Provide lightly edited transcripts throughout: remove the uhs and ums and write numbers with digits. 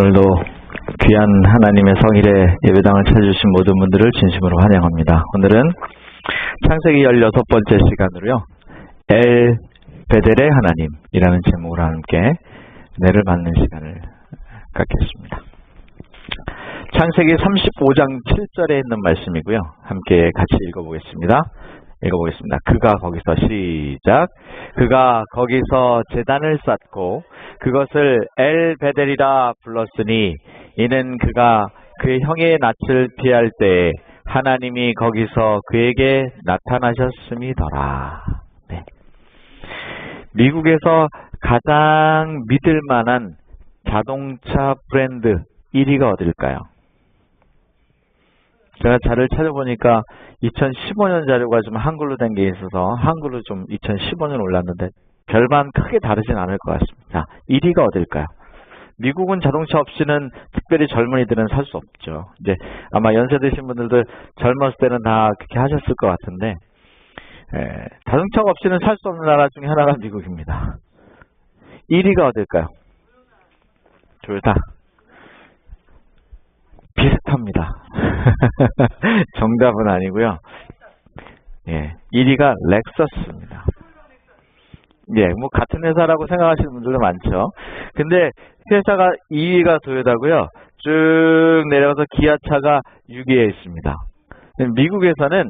오늘도 귀한 하나님의 성일의 예배당을 찾아주신 모든 분들을 진심으로 환영합니다. 오늘은 창세기 16번째 시간으로요. 엘 베델의 하나님이라는 제목으로 함께 은혜를 받는 시간을 갖겠습니다. 창세기 35장 7절에 있는 말씀이고요. 함께 같이 읽어보겠습니다. 그가 거기서 시작. 그가 거기서 제단을 쌓고 그것을 엘 베델이라 불렀으니 이는 그가 그의 형의 낯을 피할 때에 하나님이 거기서 그에게 나타나셨음이더라. 네. 미국에서 가장 믿을 만한 자동차 브랜드 1위가 어딜까요? 제가 자료를 찾아보니까 2015년 자료가 좀 한글로 된 게 있어서 한글로 좀 2015년 올랐는데 별반 크게 다르진 않을 것 같습니다. 1위가 어딜까요? 미국은 자동차 없이는 특별히 젊은이들은 살 수 없죠. 이제 아마 연세 드신 분들도 젊었을 때는 다 그렇게 하셨을 것 같은데 자동차가 없이는 살 수 없는 나라 중에 하나가 미국입니다. 1위가 어딜까요? 토요타. 비슷합니다. 정답은 아니고요. 1위가 렉서스입니다. 뭐 같은 회사라고 생각하시는 분들도 많죠. 근데 회사가 2위가 도요타고요. 쭉 내려가서 기아차가 6위에 있습니다. 미국에서는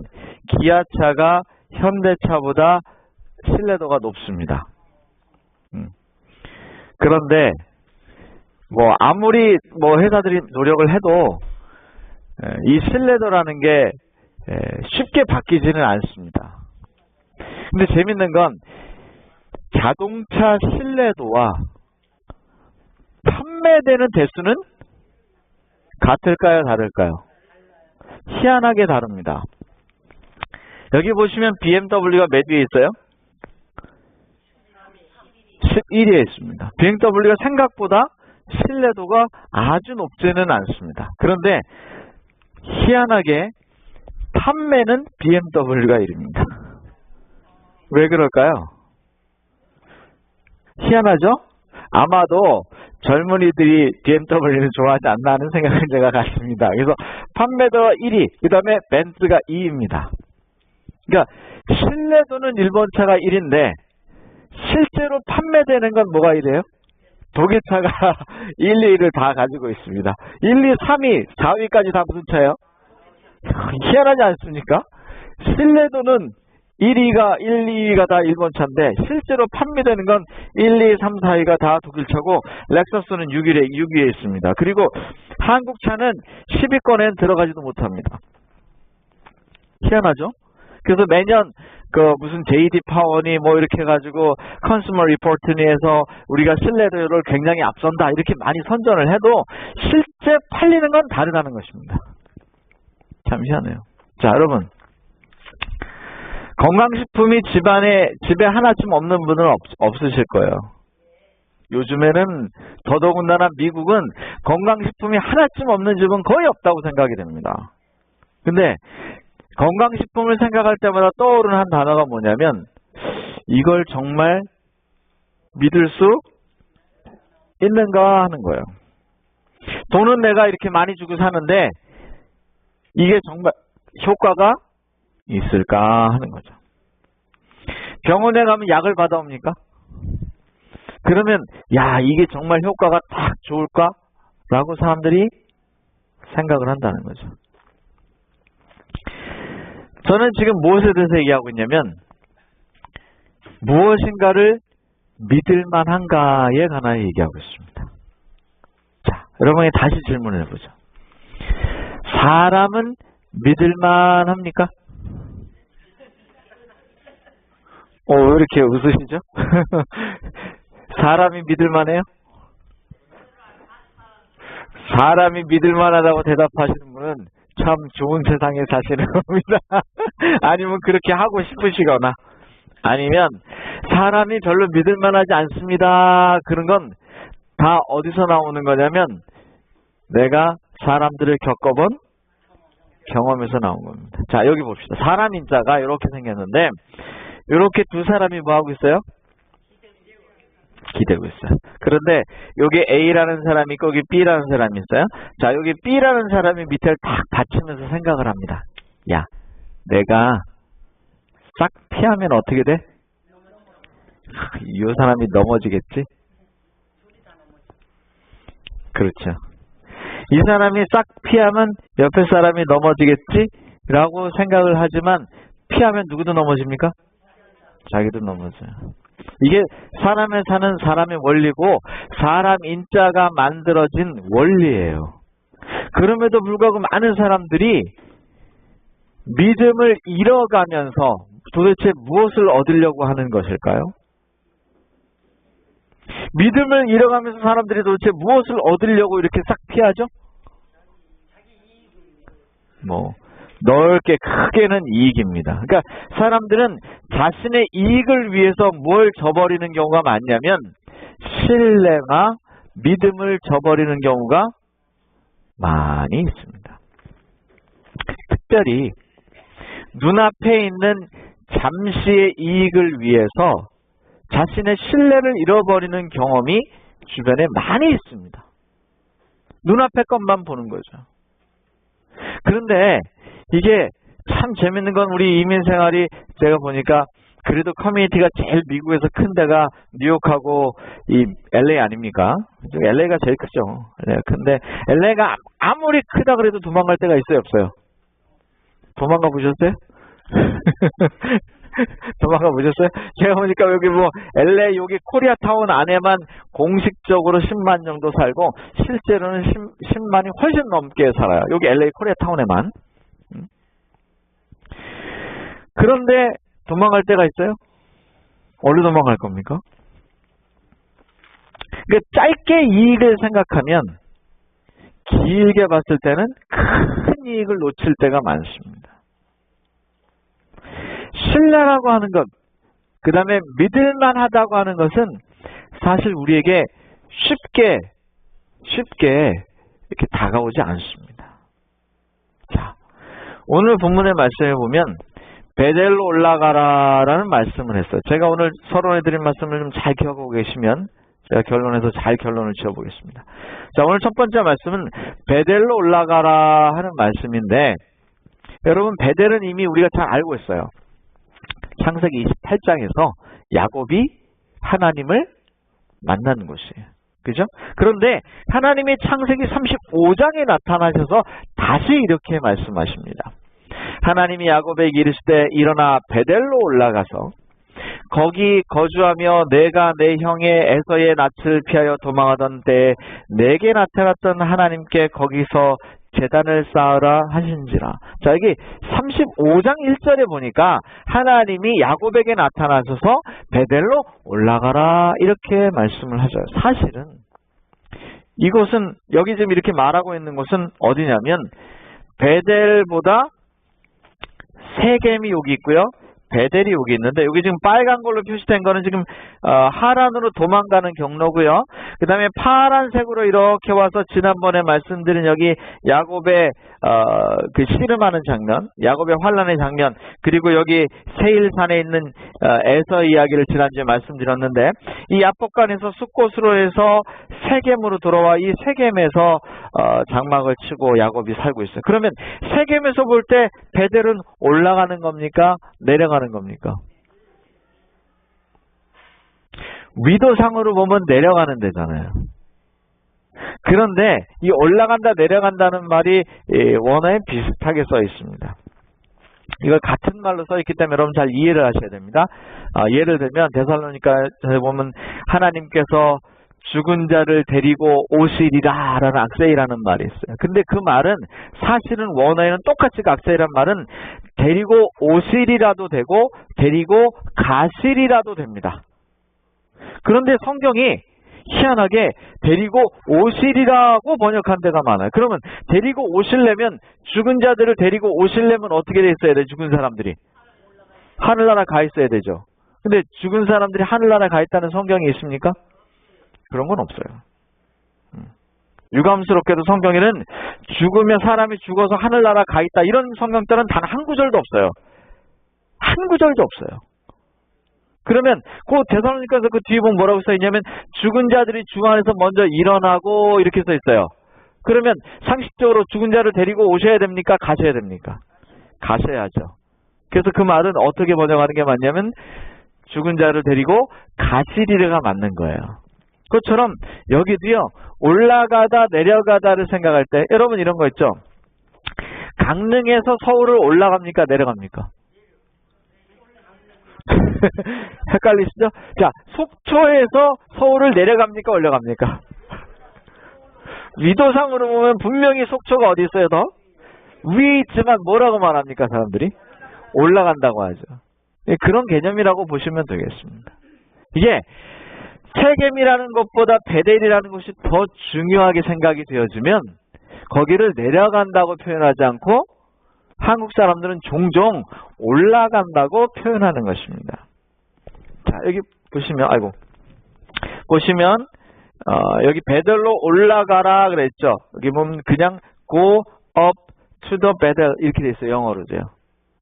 기아차가 현대차보다 신뢰도가 높습니다. 그런데 아무리 회사들이 노력을 해도 이 신뢰도라는 게 쉽게 바뀌지는 않습니다. 근데 재밌는 건 자동차 신뢰도와 판매되는 대수는 같을까요? 다를까요? 희한하게 다릅니다. 여기 보시면 BMW가 몇 위에 있어요? 11위에 있습니다. BMW가 생각보다 신뢰도가 아주 높지는 않습니다. 그런데 희한하게 판매는 BMW가 1위입니다. 왜 그럴까요? 희한하죠? 아마도 젊은이들이 BMW를 좋아하지 않나 하는 생각을 제가 갖습니다. 그래서 판매도가 1위, 그 다음에 벤츠가 2위입니다. 그러니까 신뢰도는 일본 차가 1위인데 실제로 판매되는 건 뭐가 1위예요? 독일차가 1, 2위를 다 가지고 있습니다. 1, 2, 3위, 4위까지 다 무슨 차예요? 희한하지 않습니까? 신뢰도는 1, 2위가 다 일본 차인데 실제로 판매되는 건 1, 2, 3, 4위가 다 독일차고 렉서스는 6위에 있습니다. 그리고 한국 차는 10위권에는 들어가지도 못합니다. 희한하죠? 그래서 매년 무슨 JD 파원이 이렇게 해가지고 컨슈머 리포트니에서 우리가 신뢰도를 굉장히 앞선다 이렇게 많이 선전을 해도 실제 팔리는 건 다르다는 것입니다. 참 희한해요. 자, 여러분, 건강식품이 집에 하나쯤 없는 분은 없으실 거예요. 요즘에는 더더군다나 미국은 건강식품이 하나쯤 없는 집은 거의 없다고 생각이 됩니다. 근데 건강식품을 생각할 때마다 떠오르는 한 단어가 뭐냐면 이걸 정말 믿을 수 있는가 하는 거예요. 돈은 내가 이렇게 많이 주고 사는데 이게 정말 효과가 있을까 하는 거죠. 병원에 가면 약을 받아옵니까? 그러면 이게 정말 효과가 딱 좋을까? 라고 사람들이 생각을 한다는 거죠. 저는 지금 무엇에 대해서 얘기하고 있냐면 무엇인가를 믿을 만한가에 관하여 얘기하고 있습니다. 자, 여러분이 다시 질문을 해보죠. 사람은 믿을 만합니까? 왜 이렇게 웃으시죠? 사람이 믿을 만해요? 사람이 믿을 만하다고 대답하시는 분은 참 좋은 세상에 사시는 겁니다. 아니면 그렇게 하고 싶으시거나 아니면 사람이 별로 믿을 만하지 않습니다. 그런 건 다 어디서 나오는 거냐면 내가 사람들을 겪어본 경험에서 나온 겁니다. 자, 여기 봅시다. 사람 인자가 이렇게 생겼는데 이렇게 두 사람이 뭐하고 있어요? 기대고 있어요. 그런데 여기 A라는 사람이 있고 여기 B라는 사람이 있어요. 자, 여기 B라는 사람이 밑에를 딱 받치면서 생각을 합니다. 야, 내가 싹 피하면 어떻게 돼? 이 사람이 넘어지겠지? 그렇죠. 이 사람이 싹 피하면 옆에 사람이 넘어지겠지? 라고 생각을 하지만 피하면 누구도 넘어집니까? 자기도 넘어져요. 이게 사람에 사는 사람의 원리고 사람 인자가 만들어진 원리예요. 그럼에도 불구하고 많은 사람들이 믿음을 잃어가면서 도대체 무엇을 얻으려고 하는 것일까요? 믿음을 잃어가면서 사람들이 도대체 무엇을 얻으려고 이렇게 싹 피하죠? 넓게 크게는 이익입니다. 그러니까 사람들은 자신의 이익을 위해서 뭘 저버리는 경우가 많냐면 신뢰나 믿음을 저버리는 경우가 많이 있습니다. 특별히 눈앞에 있는 잠시의 이익을 위해서 자신의 신뢰를 잃어버리는 경험이 주변에 많이 있습니다. 눈앞의 것만 보는 거죠. 그런데 이게 참 재밌는 건 우리 이민 생활이 제가 보니까 그래도 커뮤니티가 제일 미국에서 큰 데가 뉴욕하고 이 LA 아닙니까? LA가 제일 크죠. 근데 LA가 아무리 크다 그래도 도망갈 데가 있어요, 없어요? 도망가 보셨어요? 도망가 보셨어요? 제가 보니까 여기 LA 여기 코리아타운 안에만 공식적으로 10만 정도 살고 실제로는 10만이 훨씬 넘게 살아요. 여기 LA 코리아타운에만. 그런데 도망갈 데가 있어요? 어디로 도망갈 겁니까? 그러니까 짧게 이익을 생각하면 길게 봤을 때는 큰 이익을 놓칠 때가 많습니다. 신뢰라고 하는 것, 그 다음에 믿을만하다고 하는 것은 사실 우리에게 쉽게 이렇게 다가오지 않습니다. 자, 오늘 본문의 말씀에 보면 베델로 올라가라라는 말씀을 했어요. 제가 오늘 서론해드린 말씀을 좀 잘 기억하고 계시면 제가 결론에서 잘 결론을 지어보겠습니다. 자, 오늘 첫 번째 말씀은 베델로 올라가라 하는 말씀인데 여러분 베델은 이미 우리가 잘 알고 있어요. 창세기 28장에서 야곱이 하나님을 만나는 곳이에요. 그죠? 그런데 하나님이 창세기 35장에 나타나셔서 다시 이렇게 말씀하십니다. 하나님이 야곱에게 이르시되 일어나 베델로 올라가서 거기 거주하며 내가 내 형의 에서의 낯을 피하여 도망하던 때에 내게 나타났던 하나님께 거기서 제단을 쌓으라 하신지라. 자, 여기 35장 1절에 보니까 하나님이 야곱에게 나타나셔서 베델로 올라가라 이렇게 말씀을 하죠. 사실은 이곳은 여기 지금 이렇게 말하고 있는 곳은 어디냐면 베델보다 세겜이 여기 있고요. 베델이 여기 있는데 여기 지금 빨간 걸로 표시된 거는 지금 하란으로 도망가는 경로고요. 그 다음에 파란색으로 이렇게 와서 지난번에 말씀드린 여기 야곱의 그 씨름하는 장면, 야곱의 환란의 장면, 그리고 여기 세일산에 있는 에서 이야기를 지난주에 말씀드렸는데 이 야복간에서 숫곳으로 해서 세겜으로 돌아와 이 세겜에서 장막을 치고 야곱이 살고 있어요. 그러면 세겜에서 볼 때 베델은 올라가는 겁니까? 내려가는 겁니까? 위도상으로 보면 내려가는 데잖아요. 그런데 이 올라간다 내려간다는 말이 원어에 비슷하게 써 있습니다. 이걸 같은 말로 써 있기 때문에 여러분 잘 이해를 하셔야 됩니다. 예를 들면 데살로니가에 보면 하나님께서 죽은 자를 데리고 오시리라 라는 악세이라는 말이 있어요. 근데 그 말은 사실은 원어에는 똑같이 악세이라는 말은 데리고 오시리라도 되고 데리고 가시리라도 됩니다. 그런데 성경이 희한하게 데리고 오시리라고 번역한 데가 많아요. 그러면 데리고 오시려면 죽은 자들을 데리고 오시려면 어떻게 돼 있어야 돼? 죽은 사람들이 하늘나라 가 있어야 되죠. 근데 죽은 사람들이 하늘나라 가 있다는 성경이 있습니까? 그런 건 없어요. 유감스럽게도 성경에는 죽으면 사람이 죽어서 하늘나라 가 있다 이런 성경들은 단 한 구절도 없어요. 한 구절도 없어요. 그러면 그 데살로니가서 그 뒤에 보면 뭐라고 써 있냐면 죽은 자들이 주 안에서 먼저 일어나고 이렇게 써 있어요. 그러면 상식적으로 죽은 자를 데리고 오셔야 됩니까? 가셔야 됩니까? 가셔야죠. 그래서 그 말은 어떻게 번역하는 게 맞냐면 죽은 자를 데리고 가시리르가 맞는 거예요. 그것처럼 여기도요. 올라가다 내려가다를 생각할 때 여러분 이런 거 있죠. 강릉에서 서울을 올라갑니까? 내려갑니까? 헷갈리시죠? 자, 속초에서 서울을 내려갑니까? 올라갑니까? 위도상으로 보면 분명히 속초가 어디 있어요? 더? 위에 있지만 뭐라고 말합니까? 사람들이? 올라간다고 하죠. 그런 개념이라고 보시면 되겠습니다. 이게 세겜이라는 것보다 베델이라는 것이 더 중요하게 생각이 되어지면 거기를 내려간다고 표현하지 않고 한국 사람들은 종종 올라간다고 표현하는 것입니다. 자, 여기 보시면 여기 베델로 올라가라 그랬죠. 여기 보면 그냥 go up to the Bethel 이렇게 돼 있어요. 영어로도요.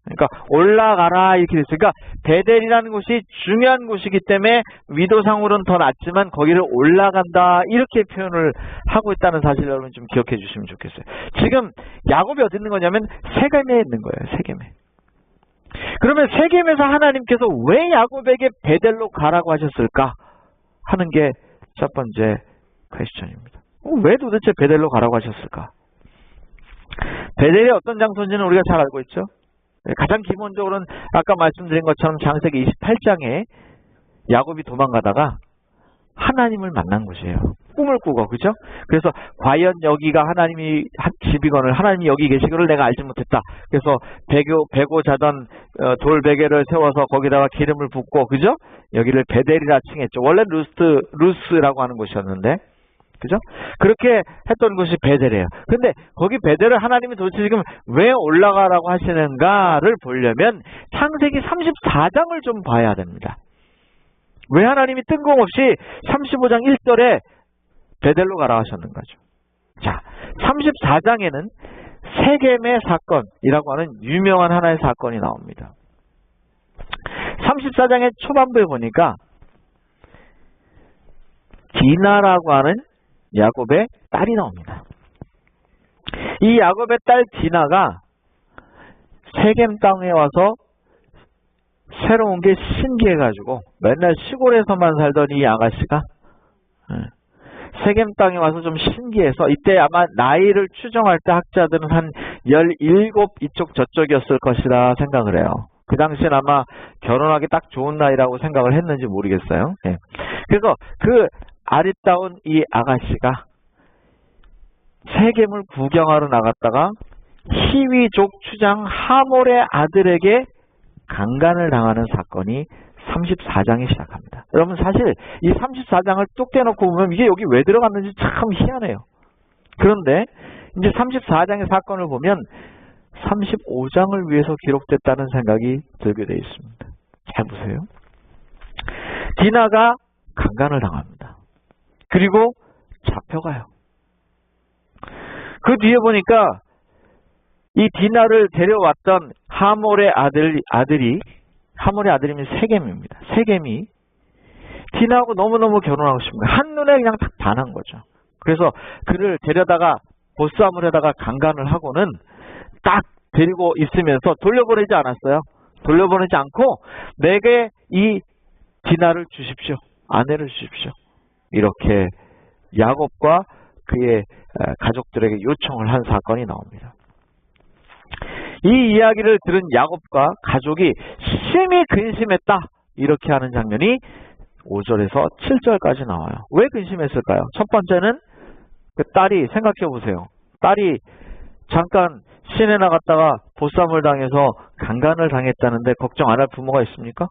그러니까 올라가라 이렇게 돼 있어요. 그러니까 베델이라는 곳이 중요한 곳이기 때문에 위도상으로는 더 낫지만 거기를 올라간다 이렇게 표현을 하고 있다는 사실을 여러분 좀 기억해 주시면 좋겠어요. 지금 야곱이 어디 있는 거냐면 세겜에 있는 거예요. 세겜에. 그러면 세겜에서 하나님께서 왜 야곱에게 베델로 가라고 하셨을까 하는 게 첫 번째 퀘스천입니다. 왜 도대체 베델로 가라고 하셨을까? 베델이 어떤 장소인지는 우리가 잘 알고 있죠. 가장 기본적으로는 아까 말씀드린 것처럼 창세기 28장에 야곱이 도망가다가 하나님을 만난 곳이에요. 꿈을 꾸고, 그죠? 그래서 과연 여기가 하나님이 집이거늘 하나님이 여기 계시거를 내가 알지 못했다. 그래서 베고 자던 돌베개를 세워서 거기다가 기름을 붓고, 그죠? 여기를 베델이라 칭했죠. 원래 루스라고 하는 곳이었는데, 그죠? 그렇게 했던 곳이 베델이에요. 근데 거기 베델을 하나님이 도대체 지금 왜 올라가라고 하시는가를 보려면 창세기 34장을 좀 봐야 됩니다. 왜 하나님이 뜬금없이 35장 1절에 베델로 가라 하셨는 거죠. 자, 34장에는 세겜의 사건이라고 하는 유명한 하나의 사건이 나옵니다. 34장의 초반부에 보니까 디나라고 하는 야곱의 딸이 나옵니다. 이 야곱의 딸 디나가 세겜 땅에 와서 새로운 게 신기해가지고 맨날 시골에서만 살던 이 아가씨가 세겜 땅에 와서 좀 신기해서 이때 아마 나이를 추정할 때 학자들은 한 17 이쪽 저쪽이었을 것이라 생각을 해요. 그 당시엔 아마 결혼하기 딱 좋은 나이라고 생각을 했는지 모르겠어요. 예. 그래서 그 아리따운 이 아가씨가 세겜을 구경하러 나갔다가 히위족 추장 하몰의 아들에게 강간을 당하는 사건이 34장에 시작합니다. 여러분 사실 이 34장을 뚝 떼놓고 보면 이게 여기 왜 들어갔는지 참 희한해요. 그런데 이제 34장의 사건을 보면 35장을 위해서 기록됐다는 생각이 들게 되어 있습니다. 잘 보세요. 디나가 강간을 당합니다. 그리고 잡혀가요. 그 뒤에 보니까 이 디나를 데려왔던 하몰의 아들이 하몰의 아들이면 세겜입니다. 세겜이 디나하고 너무너무 결혼하고 싶은 거예요. 한눈에 그냥 딱 반한 거죠. 그래서 그를 데려다가 보쌈을에다가 강간을 하고는 딱 데리고 있으면서 돌려보내지 않았어요. 돌려보내지 않고 내게 이 디나를 주십시오. 아내를 주십시오. 이렇게 야곱과 그의 가족들에게 요청을 한 사건이 나옵니다. 이 이야기를 들은 야곱과 가족이 심히 근심했다. 이렇게 하는 장면이 5절에서 7절까지 나와요. 왜 근심했을까요? 첫 번째는 그 딸이 생각해 보세요. 딸이 잠깐 시내 나갔다가 보쌈을 당해서 강간을 당했다는데 걱정 안 할 부모가 있습니까?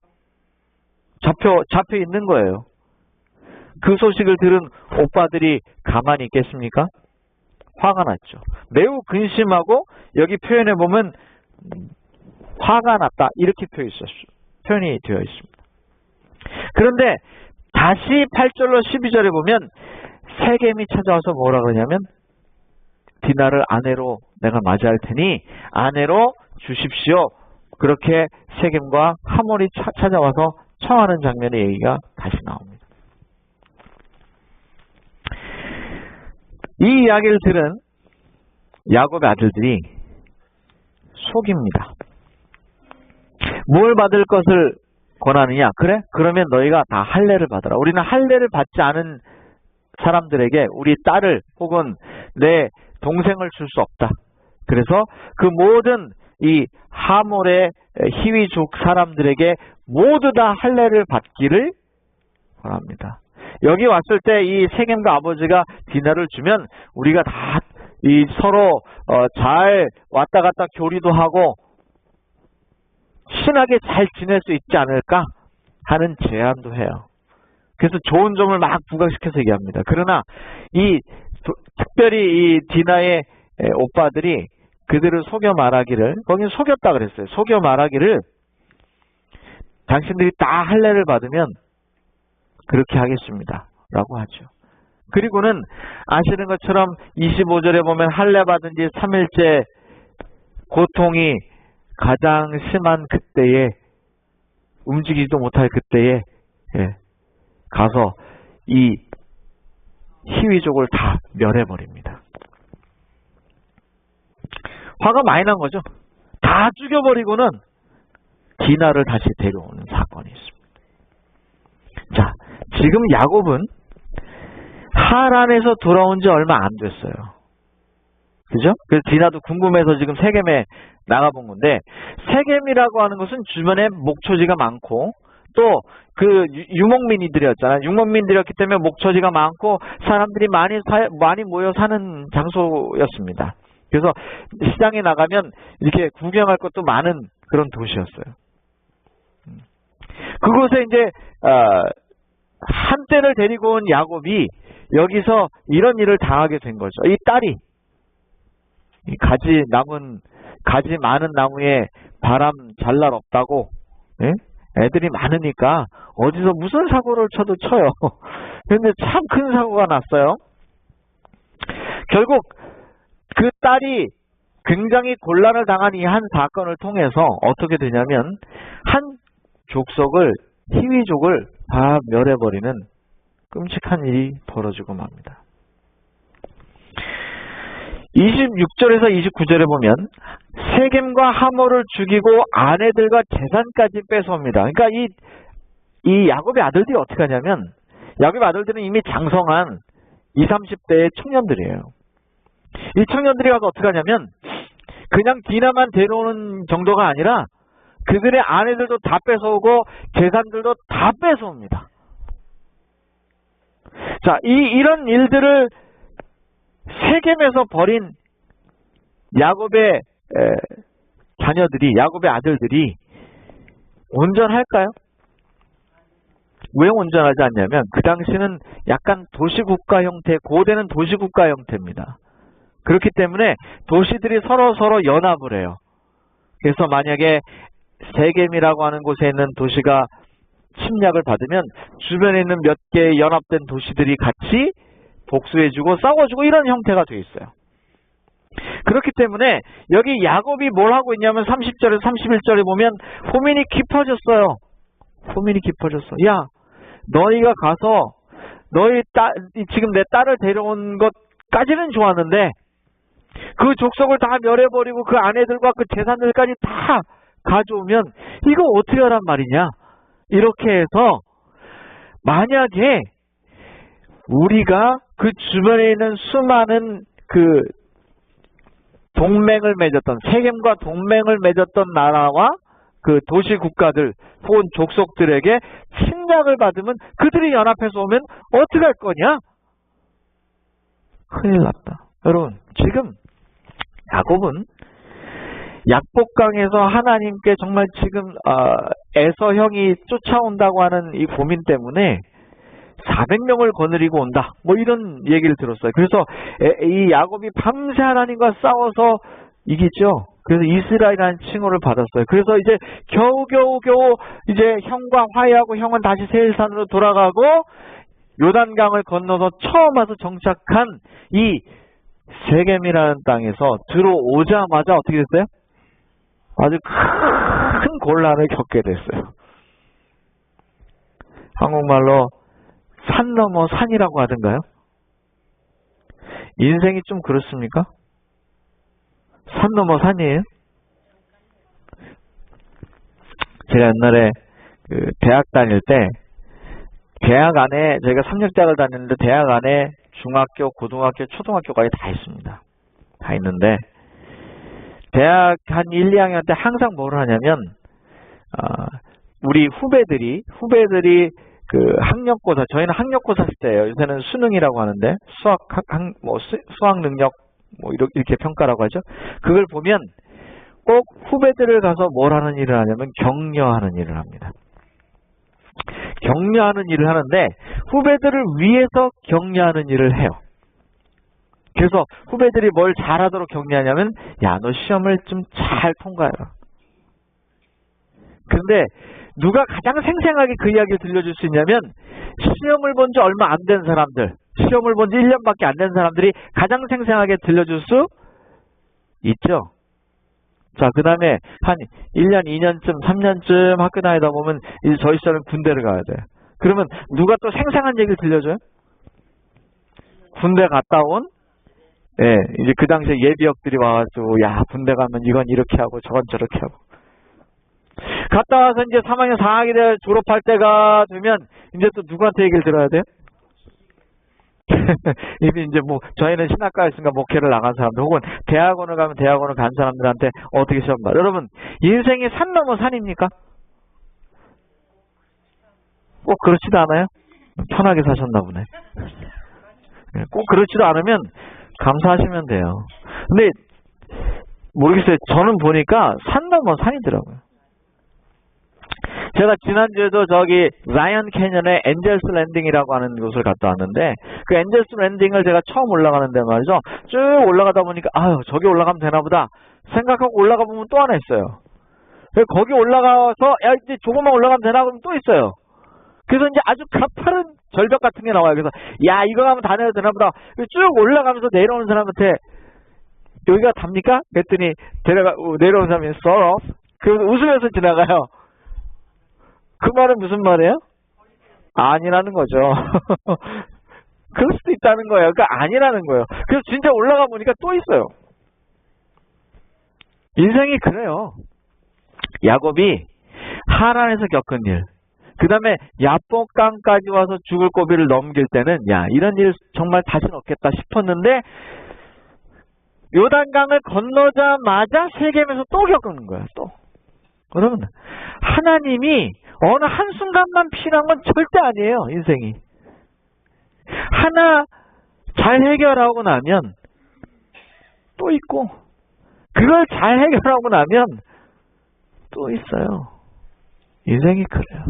잡혀 있는 거예요. 그 소식을 들은 오빠들이 가만히 있겠습니까? 화가 났죠. 매우 근심하고 여기 표현해 보면 화가 났다 이렇게 표현이 되어 있습니다. 그런데 다시 8절로 12절에 보면 세겜이 찾아와서 뭐라 그러냐면 디나를 아내로 내가 맞이할 테니 아내로 주십시오. 그렇게 세겜과 하몰이 찾아와서 청하는 장면의 얘기가 다시 나옵니다. 이 이야기를 들은 야곱의 아들들이 속입니다. 뭘 받을 것을 권하느냐? 그래? 그러면 너희가 다 할례를 받아라. 우리는 할례를 받지 않은 사람들에게 우리 딸을 혹은 내 동생을 줄 수 없다. 그래서 그 모든 이 하몰의 히위족 사람들에게 모두 다 할례를 받기를 권합니다. 여기 왔을 때 이 세겜과 아버지가 디나를 주면 우리가 다 이 서로 잘 왔다 갔다 교류도 하고 친하게 잘 지낼 수 있지 않을까 하는 제안도 해요. 그래서 좋은 점을 막 부각시켜서 얘기합니다. 그러나 특별히 이 디나의 오빠들이 그들을 속여 말하기를, 거긴 속였다 그랬어요. 속여 말하기를 당신들이 다 할례를 받으면 그렇게 하겠습니다 라고 하죠. 그리고는 아시는 것처럼 25절에 보면 할례 받은 지 3일째 고통이 가장 심한 그때에, 움직이지도 못할 그때에 가서 이 히위족을 다 멸해버립니다. 화가 많이 난 거죠. 다 죽여버리고는 디나를 다시 데려오는 사건이 있습니다. 자, 지금 야곱은 하란에서 돌아온 지 얼마 안 됐어요. 그죠? 그래서 디나도 궁금해서 지금 세겜에 나가본 건데, 세겜이라고 하는 것은 주변에 목초지가 많고 또 그 유목민이들이었잖아요. 유목민들이었기 때문에 목초지가 많고 사람들이 많이 모여 사는 장소였습니다. 그래서 시장에 나가면 이렇게 구경할 것도 많은 그런 도시였어요. 그곳에 이제 한때를 데리고 온 야곱이 여기서 이런 일을 당하게 된 거죠. 이 딸이 가지 많은 나무에 바람 잘 날 없다고, 애들이 많으니까 어디서 무슨 사고를 쳐도 쳐요. 그런데 참 큰 사고가 났어요. 결국 그 딸이 굉장히 곤란을 당한 이 한 사건을 통해서 어떻게 되냐면 한 족속을, 히위족을 다 멸해버리는 끔찍한 일이 벌어지고 맙니다. 26절에서 29절에 보면 세겜과 하몰을 죽이고 아내들과 재산까지 뺏어옵니다. 그러니까 이 야곱의 아들들이 어떻게 하냐면, 야곱의 아들들은 이미 장성한 20, 30대의 청년들이에요. 이 청년들이 가서 어떻게 하냐면 그냥 디나만 데려오는 정도가 아니라 그들의 아내들도 다 뺏어오고 재산들도 다 뺏어옵니다. 자, 이런 일들을 세겜에서 벌인 야곱의 자녀들이, 야곱의 아들들이 온전할까요? 왜 온전하지 않냐면 그 당시는 약간 도시국가 형태, 고대는 도시국가 형태입니다. 그렇기 때문에 도시들이 서로 연합을 해요. 그래서 만약에 세겜이라고 하는 곳에 있는 도시가 침략을 받으면 주변에 있는 몇 개의 연합된 도시들이 같이 복수해주고 싸워주고 이런 형태가 되어 있어요. 그렇기 때문에 여기 야곱이 뭘 하고 있냐면 30절에서 31절에 보면 호민이 깊어졌어요. 호민이 깊어졌어. 야, 너희가 가서 지금 내 딸을 데려온 것까지는 좋았는데 그 족속을 다 멸해버리고 그 아내들과 그 재산들까지 다 가져오면 이거 어떻게 하란 말이냐. 이렇게 해서 만약에 우리가 그 주변에 있는 수많은 그 동맹을 맺었던, 세겜과 동맹을 맺었던 나라와 그 도시 국가들 혹은 족속들에게 침략을 받으면 그들이 연합해서 오면 어떻게 할 거냐? 큰일 났다. 여러분, 지금 야곱은 약복강에서 하나님께 정말 지금 에서 형이 쫓아온다고 하는 이 고민 때문에 400명을 거느리고 온다. 뭐 이런 얘기를 들었어요. 그래서 이 야곱이 밤새 하나님과 싸워서 이기죠. 그래서 이스라엘이라는 칭호를 받았어요. 그래서 이제 겨우 이제 형과 화해하고 형은 다시 세일산으로 돌아가고 요단강을 건너서 처음 와서 정착한 이 세겜이라는 땅에서 들어오자마자 어떻게 됐어요? 아주 큰 곤란을 겪게 됐어요. 한국말로 산 넘어 산이라고 하던가요? 인생이 좀 그렇습니까? 산 넘어 산이에요? 제가 옛날에 그 대학 다닐 때 대학 안에 저희가 삼력대학을 다녔는데 대학 안에 중학교, 고등학교, 초등학교까지 다 있습니다. 다 있는데 대학 한 1, 2학년 때 항상 뭘 하냐면 우리 후배들이 그 학력고사, 저희는 학력고사 시대예요. 요새는 수능이라고 하는데 수학 능력 뭐 이렇게 평가라고 하죠. 그걸 보면 꼭 후배들을 가서 뭘 하는 일을 하냐면 격려하는 일을 합니다. 격려하는 일을 하는데 후배들을 위해서 격려하는 일을 해요. 그래서 후배들이 뭘 잘하도록 격려하냐면 야, 너 시험을 좀 잘 통과해라. 근데 누가 가장 생생하게 그 이야기를 들려줄 수 있냐면 시험을 본 지 얼마 안 된 사람들, 시험을 본 지 1년밖에 안 된 사람들이 가장 생생하게 들려줄 수 있죠. 자, 그 다음에 한 1년, 2년쯤, 3년쯤 학교 다니다 보면 이제 저희 시절은 군대를 가야 돼. 그러면 누가 또 생생한 얘기를 들려줘요? 군대 갔다 온 이제 그 당시에 예비역들이 와가지고 야, 군대 가면 이건 이렇게 하고 저건 저렇게 하고 갔다 와서 이제 3학년 4학기 졸업할 때가 되면 이제 또 누구한테 얘기를 들어야 돼요? 이미 이제 뭐 저희는 신학과에 있으니까 목회를 나간 사람들 혹은 대학원을 가면 대학원을 간 사람들한테 어떻게 시험 봐? 여러분 인생이 산 넘어 산입니까? 꼭 그렇지도 않아요? 편하게 사셨나 보네. 꼭 그렇지도 않으면 감사하시면 돼요. 근데 모르겠어요. 저는 보니까 산 넘어 산이더라고요. 제가 지난주에도 저기 라이언 캐년의 엔젤스 랜딩이라고 하는 곳을 갔다 왔는데 그 엔젤스 랜딩을 제가 처음 올라가는데 말이죠. 쭉 올라가다 보니까 아유 저기 올라가면 되나 보다 생각하고 올라가 보면 또 하나 있어요. 거기 올라가서 야 이제 조금만 올라가면 되나 그러면 또 있어요. 그래서 이제 아주 가파른 절벽 같은 게 나와요. 그래서 야 이거 가면 다 내야 되나 보다 쭉 올라가면서 내려오는 사람한테 여기가 답니까? 그랬더니 내려오는 사람이 sort of 그래서 웃으면서 지나가요. 그 말은 무슨 말이에요? 아니라는 거죠. 그럴 수도 있다는 거예요. 그러니까 아니라는 거예요. 그래서 진짜 올라가 보니까 또 있어요. 인생이 그래요. 야곱이 하란에서 겪은 일, 그 다음에 야복강까지 와서 죽을 고비를 넘길 때는 야 이런 일 정말 다시는 없겠다 싶었는데 요단강을 건너자마자 세겜에서 또 겪는 거예요. 또. 여러분 하나님이 어느 한순간만 필요한 건 절대 아니에요. 인생이. 하나 잘 해결하고 나면 또 있고 그걸 잘 해결하고 나면 또 있어요. 인생이 그래요.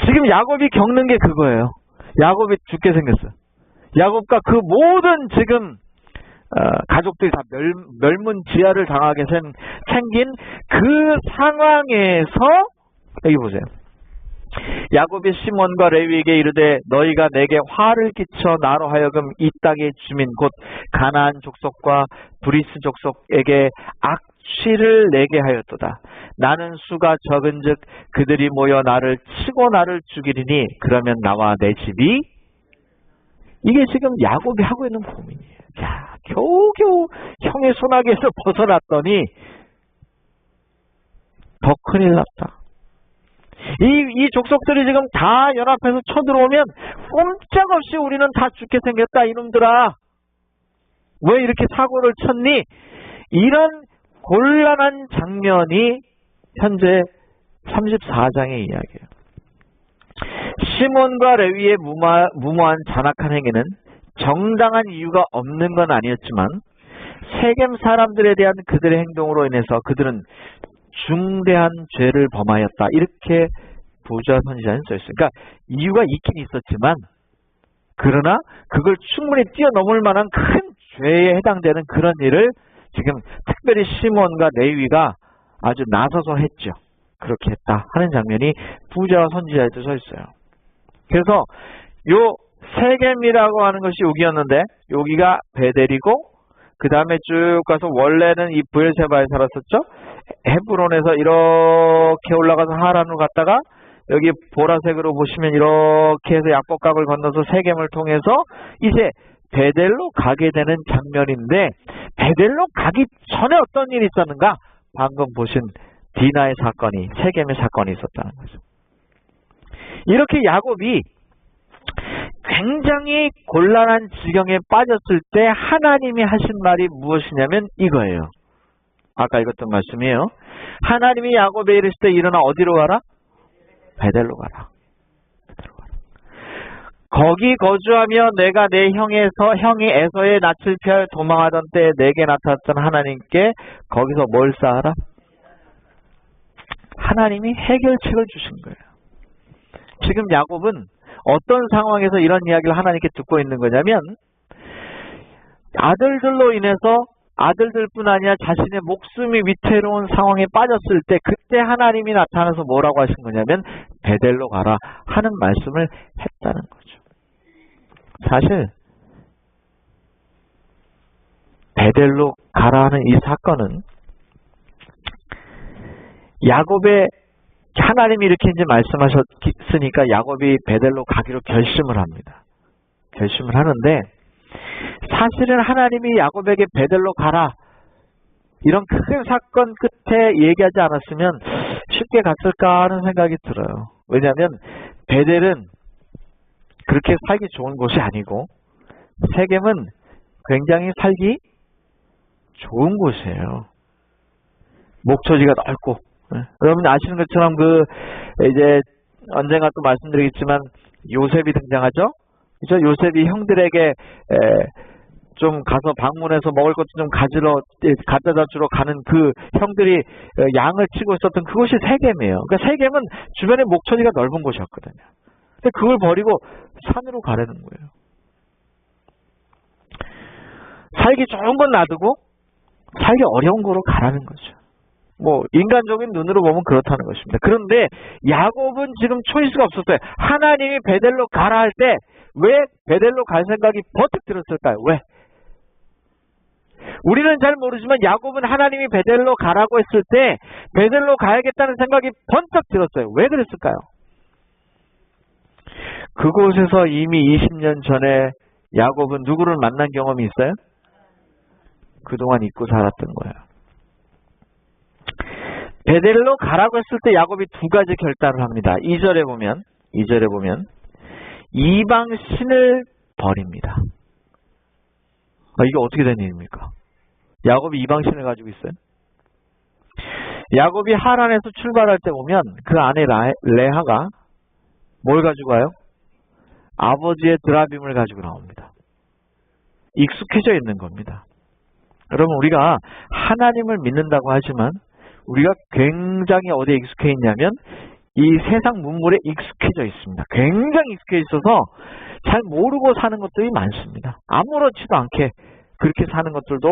지금 야곱이 겪는 게 그거예요. 야곱이 죽게 생겼어요. 야곱과 그 모든 지금 가족들이 다 멸문지하를 당하게 생긴 그 상황에서 여기 보세요. 야곱이 시몬과 레위에게 이르되 너희가 내게 화를 끼쳐 나로 하여금 이 땅의 주민 곧 가나안 족속과 브리스 족속에게 악취를 내게 하였도다. 나는 수가 적은즉 그들이 모여 나를 치고 나를 죽이리니 그러면 나와 내 집이 이게 지금 야곱이 하고 있는 고민이에요. 야, 겨우겨우 형의 손아귀에서 벗어났더니 더 큰일 났다. 이 족속들이 지금 다 연합해서 쳐들어오면 꼼짝없이 우리는 다 죽게 생겼다 이놈들아. 왜 이렇게 사고를 쳤니? 이런 곤란한 장면이 현재 34장의 이야기예요. 시몬과 레위의 무모한 잔악한 행위는 정당한 이유가 없는 건 아니었지만 세겜 사람들에 대한 그들의 행동으로 인해서 그들은 중대한 죄를 범하였다. 이렇게 보좌 선지자는 써있어요. 그러니까 이유가 있긴 있었지만 그러나 그걸 충분히 뛰어넘을 만한 큰 죄에 해당되는 그런 일을 지금 특별히 시몬과 레위가 아주 나서서 했죠. 그렇게 했다 하는 장면이 부자와 선지자에도 써 있어요. 그래서 요 세겜이라고 하는 것이 여기였는데 여기가 베델이고 그 다음에 쭉 가서 원래는 이 브엘세바에 살았었죠. 헤브론에서 이렇게 올라가서 하란으로 갔다가 여기 보라색으로 보시면 이렇게 해서 약복강을 건너서 세겜을 통해서 이제 베델로 가게 되는 장면인데, 베델로 가기 전에 어떤 일이 있었는가? 방금 보신 디나의 사건이, 세겜의 사건이 있었다는 거죠. 이렇게 야곱이 굉장히 곤란한 지경에 빠졌을 때 하나님이 하신 말이 무엇이냐면 이거예요. 아까 읽었던 말씀이에요. 하나님이 야곱에 이르실 때 일어나 어디로 가라? 베델로 가라. 거기 거주하며 내가 내 형이 에서의 낯을 피하여 도망하던 때에 내게 나타났던 하나님께 거기서 뭘 쌓아라? 하나님이 해결책을 주신 거예요. 지금 야곱은 어떤 상황에서 이런 이야기를 하나님께 듣고 있는 거냐면, 아들들로 인해서 아들들뿐 아니라 자신의 목숨이 위태로운 상황에 빠졌을 때 그때 하나님이 나타나서 뭐라고 하신 거냐면 베델로 가라 하는 말씀을 했다는 거죠. 사실 베델로 가라 하는 이 사건은 야곱의, 하나님이 이렇게 이제 말씀하셨으니까 야곱이 베델로 가기로 결심을 합니다. 결심을 하는데, 사실은 하나님이 야곱에게 베델로 가라 이런 큰 사건 끝에 얘기하지 않았으면 쉽게 갔을까 하는 생각이 들어요. 왜냐하면 베델은 그렇게 살기 좋은 곳이 아니고 세겜은 굉장히 살기 좋은 곳이에요. 목초지가 넓고, 여러분 아시는 것처럼 이제 언젠가 또 말씀드리겠지만 요셉이 등장하죠. 그죠? 요셉이 형들에게 좀 가서 방문해서 먹을 것도 좀 가져다 주러 가는 그 형들이 양을 치고 있었던 그곳이 세겜이에요. 그러니까 세겜은 주변에 목초지가 넓은 곳이었거든요. 근데 그걸 버리고 산으로 가려는 거예요. 살기 좋은 건 놔두고 살기 어려운 곳으로 가라는 거죠. 뭐 인간적인 눈으로 보면 그렇다는 것입니다. 그런데 야곱은 지금 초이스가 없었어요. 하나님이 베델로 가라 할 때 왜 베델로 갈 생각이 버뜩 들었을까요? 왜? 우리는 잘 모르지만 야곱은 하나님이 베델로 가라고 했을 때 베델로 가야겠다는 생각이 번쩍 들었어요. 왜 그랬을까요? 그곳에서 이미 20년 전에 야곱은 누구를 만난 경험이 있어요? 그동안 잊고 살았던 거예요. 베델로 가라고 했을 때 야곱이 두 가지 결단을 합니다. 2절에 보면 이방 신을 버립니다. 이게 어떻게 된 일입니까? 야곱이 이방 신을 가지고 있어요. 야곱이 하란에서 출발할 때 보면 그 아내 레아가 뭘 가지고 가요? 아버지의 드라빔을 가지고 나옵니다. 익숙해져 있는 겁니다. 여러분, 우리가 하나님을 믿는다고 하지만 우리가 굉장히 어디에 익숙해 있냐면 이 세상 문물에 익숙해져 있습니다. 굉장히 익숙해 있어서 잘 모르고 사는 것들이 많습니다. 아무렇지도 않게 그렇게 사는 것들도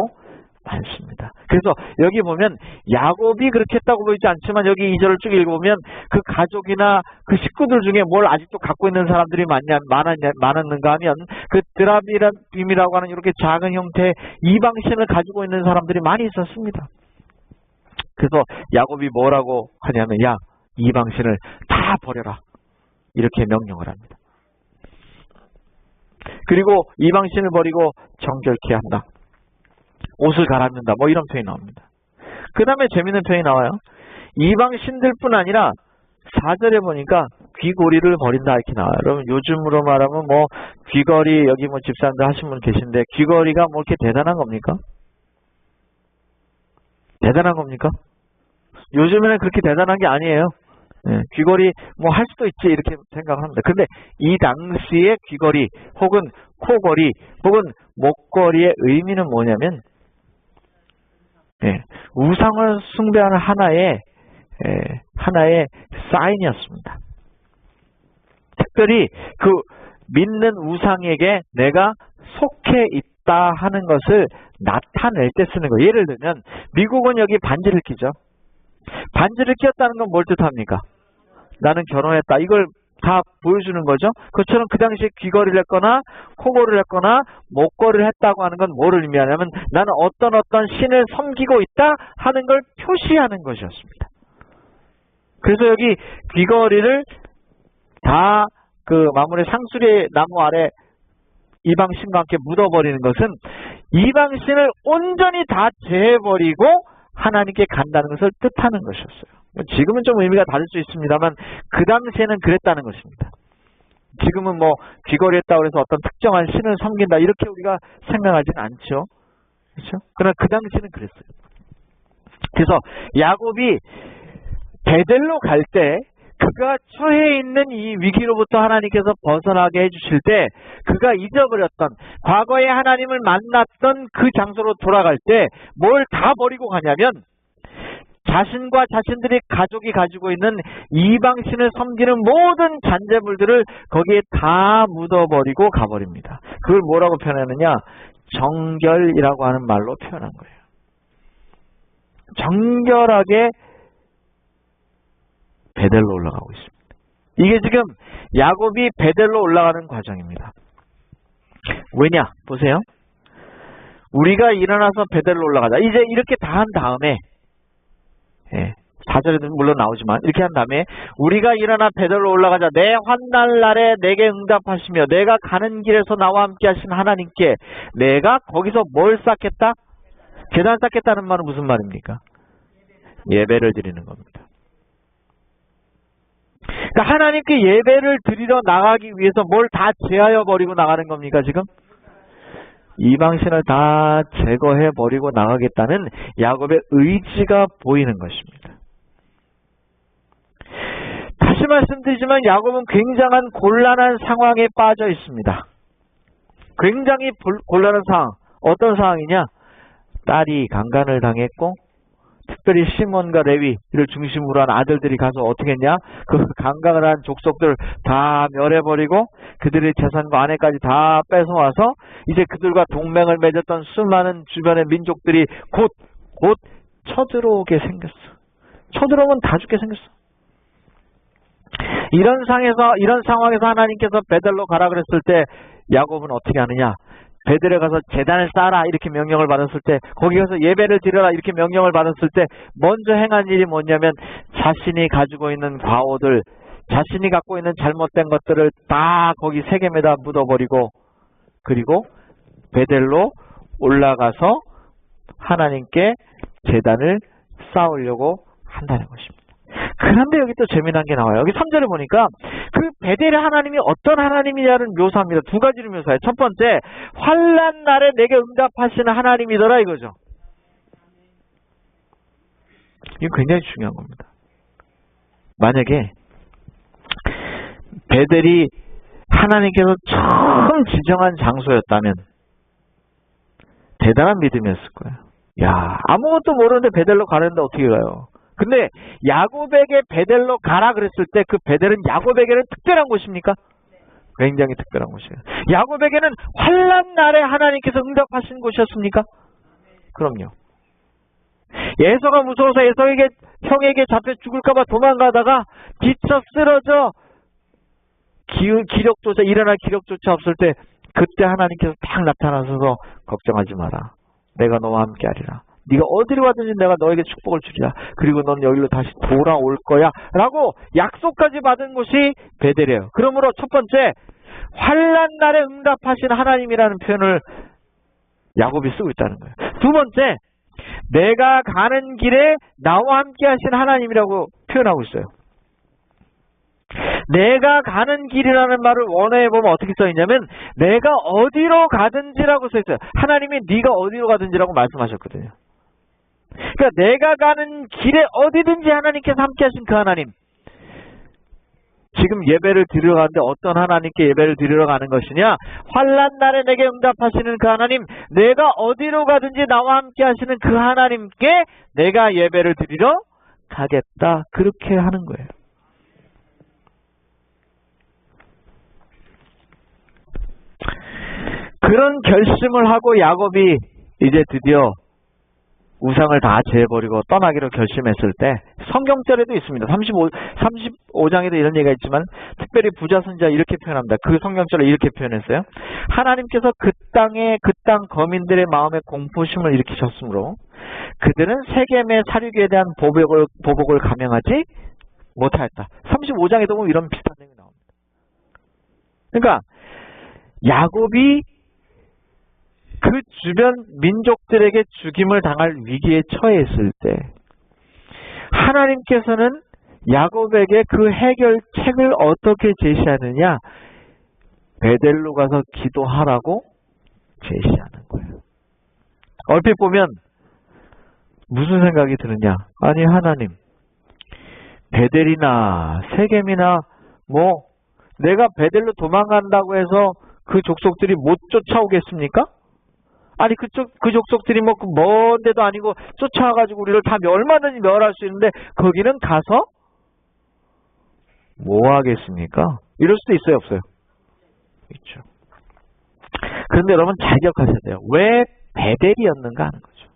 많습니다. 그래서 여기 보면 야곱이 그렇게 했다고 보이지 않지만 여기 2절을 쭉 읽어보면 그 가족이나 그 식구들 중에 뭘 아직도 갖고 있는 사람들이 많았는가 하면 그 드라빔이라고 하는 이렇게 작은 형태의 이방신을 가지고 있는 사람들이 많이 있었습니다. 그래서 야곱이 뭐라고 하냐면 야, 이방신을 다 버려라 이렇게 명령을 합니다. 그리고 이방신을 버리고 정결케 한다. 옷을 갈아입는다. 뭐 이런 표현이 나옵니다. 그 다음에 재밌는 표현이 나와요. 이방신들뿐 아니라 4절에 보니까 귀고리를 버린다 이렇게 나와요. 여러분 요즘으로 말하면 뭐 귀걸이, 여기 뭐 집사람들 하신 분 계신데 귀걸이가 뭐 이렇게 대단한 겁니까? 대단한 겁니까? 요즘에는 그렇게 대단한 게 아니에요. 귀걸이 뭐 할 수도 있지 이렇게 생각을 합니다. 근데 이 당시의 귀걸이 혹은 코걸이 혹은 목걸이의 의미는 뭐냐면 우상을 숭배하는 하나의 사인이었습니다. 특별히 그 믿는 우상에게 내가 속해 있다 하는 것을 나타낼 때 쓰는 거예요. 예를 들면 미국은 여기 반지를 끼죠. 반지를 끼었다는 건 뭘 뜻합니까? 나는 결혼했다. 이걸 다 보여주는 거죠. 그처럼 그 당시에 귀걸이를 했거나 코걸이를 했거나 목걸이를 했다고 하는 건 뭐를 의미하냐면 나는 어떤 신을 섬기고 있다 하는 걸 표시하는 것이었습니다. 그래서 여기 귀걸이를 다 그 마물의 상수리 나무 아래 이방신과 함께 묻어버리는 것은 이방신을 온전히 다 제해버리고 하나님께 간다는 것을 뜻하는 것이었어요. 지금은 좀 의미가 다를 수 있습니다만 그 당시에는 그랬다는 것입니다. 지금은 뭐 귀걸이 했다고 해서 어떤 특정한 신을 섬긴다 이렇게 우리가 생각하지는 않죠. 그렇죠? 그러나 그 당시에는 그랬어요. 그래서 야곱이 베델로 갈 때 그가 처해 있는 이 위기로부터 하나님께서 벗어나게 해주실 때 그가 잊어버렸던 과거에 하나님을 만났던 그 장소로 돌아갈 때 뭘 다 버리고 가냐면 자신과 자신들의 가족이 가지고 있는 이방신을 섬기는 모든 잔재물들을 거기에 다 묻어버리고 가버립니다. 그걸 뭐라고 표현하느냐? 정결이라고 하는 말로 표현한 거예요. 정결하게 베델로 올라가고 있습니다. 이게 지금 야곱이 베델로 올라가는 과정입니다. 왜냐? 보세요. 우리가 일어나서 베델로 올라가자. 이제 이렇게 다 한 다음에 4절에도 물론 나오지만 이렇게 한 다음에 우리가 일어나 베델로 올라가자. 내 환난날에 내게 응답하시며 내가 가는 길에서 나와 함께 하신 하나님께 내가 거기서 뭘 쌓겠다? 계단 쌓겠다는 말은 무슨 말입니까? 예배를 드리는 겁니다. 그러니까 하나님께 예배를 드리러 나가기 위해서 뭘 다 제하여 버리고 나가는 겁니까 지금? 이방신을 다 제거해 버리고 나가겠다는 야곱의 의지가 보이는 것입니다. 다시 말씀드리지만 야곱은 굉장한 곤란한 상황에 빠져 있습니다. 굉장히 곤란한 상황. 어떤 상황이냐? 딸이 강간을 당했고 특별히 시몬과 레위를 중심으로 한 아들들이 가서 어떻게 했냐? 그 강간을 한 족속들 다 멸해버리고 그들의 재산과 아내까지 다 뺏어와서 이제 그들과 동맹을 맺었던 수많은 주변의 민족들이 곧 쳐들어오게 생겼어. 쳐들어오면 다 죽게 생겼어. 이런 상황에서 하나님께서 베델로 가라 그랬을 때 야곱은 어떻게 하느냐? 베델에 가서 제단을 쌓아라 이렇게 명령을 받았을 때 거기 가서 예배를 드려라 이렇게 명령을 받았을 때 먼저 행한 일이 뭐냐면 자신이 가지고 있는 과오들 자신이 갖고 있는 잘못된 것들을 다 거기 세겜에다 묻어버리고 그리고 베델로 올라가서 하나님께 제단을 쌓으려고 한다는 것입니다. 그런데 여기 또 재미난 게 나와요. 여기 3절을 보니까 그 베델의 하나님이 어떤 하나님이냐를 묘사합니다. 두 가지를 묘사해요. 첫 번째, 환난 날에 내게 응답하시는 하나님이더라 이거죠. 이게 굉장히 중요한 겁니다. 만약에 베델이 하나님께서 처음 지정한 장소였다면 대단한 믿음이었을 거예요. 야, 아무것도 모르는데 베델로 가는데 어떻게 가요? 근데 야곱에게 베델로 가라 그랬을 때 그 베델은 야곱에게는 특별한 곳입니까? 굉장히 특별한 곳이에요. 야곱에게는 환난 날에 하나님께서 응답하신 곳이었습니까? 그럼요. 에서가 무서워서 에서에게 형에게 잡혀 죽을까봐 도망가다가 지쳐 쓰러져 기력조차 일어날 기력조차 없을 때 그때 하나님께서 딱 나타나셔서 걱정하지 마라. 내가 너와 함께 하리라. 네가 어디로 가든지 내가 너에게 축복을 주리라. 그리고 넌 여기로 다시 돌아올 거야. 라고 약속까지 받은 곳이 베델이에요. 그러므로 첫 번째, 환난 날에 응답하신 하나님이라는 표현을 야곱이 쓰고 있다는 거예요. 두 번째, 내가 가는 길에 나와 함께 하신 하나님이라고 표현하고 있어요. 내가 가는 길이라는 말을 원어에 보면 어떻게 써있냐면 내가 어디로 가든지라고 써있어요. 하나님이 네가 어디로 가든지라고 말씀하셨거든요. 그러니까 내가 가는 길에 어디든지 하나님께서 함께 하신 그 하나님. 지금 예배를 드리러 가는데 어떤 하나님께 예배를 드리러 가는 것이냐? 환난 날에 내게 응답하시는 그 하나님, 내가 어디로 가든지 나와 함께 하시는 그 하나님께 내가 예배를 드리러 가겠다. 그렇게 하는 거예요. 그런 결심을 하고 야곱이 이제 드디어 우상을 다 제해버리고 떠나기로 결심했을 때 성경절에도 있습니다. 35장에도 이런 얘기가 있지만 특별히 부자 선지자 이렇게 표현합니다. 그 성경절에 이렇게 표현했어요. 하나님께서 그 땅 거민들의 마음에 공포심을 일으키셨으므로 그들은 세겜의 사륙에 대한 보복을 감행하지 못하였다. 35장에도 보면 이런 비슷한 내용이 나옵니다. 그러니까 야곱이 그 주변 민족들에게 죽임을 당할 위기에 처해 있을 때 하나님께서는 야곱에게 그 해결책을 어떻게 제시하느냐? 베델로 가서 기도하라고 제시하는 거예요. 얼핏 보면 무슨 생각이 드느냐? 아니 하나님, 베델이나 세겜이나 뭐 내가 베델로 도망간다고 해서 그 족속들이 못 쫓아오겠습니까? 아니 그 족속들이 뭐 먼 데도 아니고 쫓아와가지고 우리를 다 얼마든지 멸할 수 있는데 거기는 가서 뭐 하겠습니까? 이럴 수도 있어요, 없어요? 있죠. 그런데 여러분 잘 기억하셔야 돼요. 왜 베델이었는가 하는 거죠.